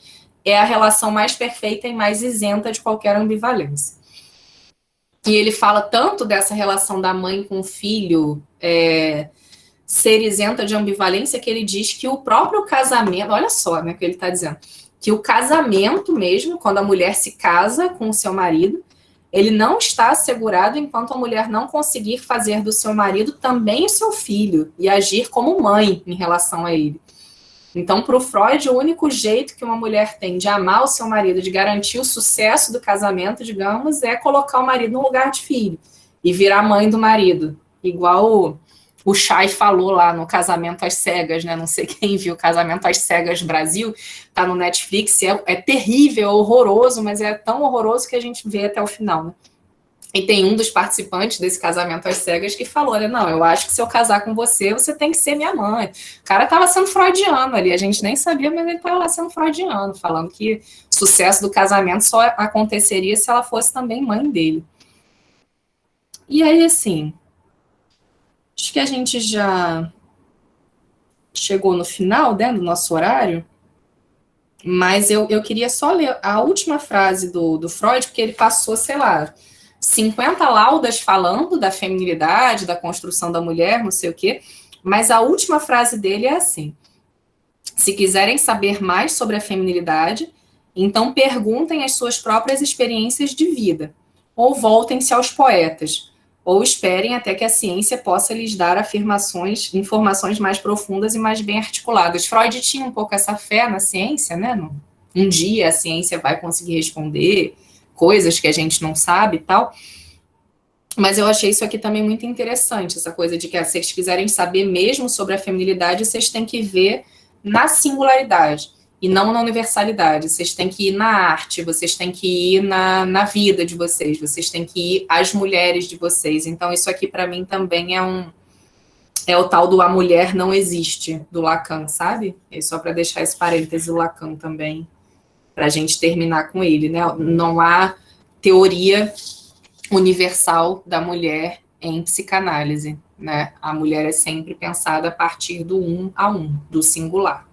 é a relação mais perfeita e mais isenta de qualquer ambivalência. E ele fala tanto dessa relação da mãe com o filho, ser isenta de ambivalência, que ele diz que o próprio casamento, olha só, né, que ele está dizendo, que o casamento mesmo, quando a mulher se casa com o seu marido, ele não está assegurado enquanto a mulher não conseguir fazer do seu marido também o seu filho e agir como mãe em relação a ele. Então, para o Freud, o único jeito que uma mulher tem de amar o seu marido, de garantir o sucesso do casamento, digamos, é colocar o marido no lugar de filho e virar mãe do marido. Igual o Chay falou lá no Casamento às Cegas, né? Não sei quem viu Casamento às Cegas Brasil, tá no Netflix, é terrível, é horroroso, mas é tão horroroso que a gente vê até o final, né? E tem um dos participantes desse Casamento às Cegas que falou, olha, não, eu acho que se eu casar com você, você tem que ser minha mãe. O cara estava sendo freudiano ali, a gente nem sabia, mas ele estava lá sendo freudiano, falando que o sucesso do casamento só aconteceria se ela fosse também mãe dele. E aí, assim, acho que a gente já chegou no final, né, do nosso horário, mas eu queria só ler a última frase do Freud, porque ele passou, sei lá, 50 laudas falando da feminilidade, da construção da mulher, não sei o quê, mas a última frase dele é assim: se quiserem saber mais sobre a feminilidade, então perguntem as suas próprias experiências de vida, ou voltem-se aos poetas, ou esperem até que a ciência possa lhes dar informações mais profundas e mais bem articuladas. Freud tinha um pouco essa fé na ciência, né? Um dia a ciência vai conseguir responder coisas que a gente não sabe e tal. Mas eu achei isso aqui também muito interessante, essa coisa de que se vocês quiserem saber mesmo sobre a feminilidade, vocês têm que ver na singularidade e não na universalidade. Vocês têm que ir na arte, vocês têm que ir na vida de vocês têm que ir às mulheres de vocês. Então isso aqui para mim também é o tal do a mulher não existe, do Lacan, sabe? É só para deixar esse parêntese do Lacan também, para a gente terminar com ele, né? Não há teoria universal da mulher em psicanálise, né? A mulher é sempre pensada a partir do um a um, do singular.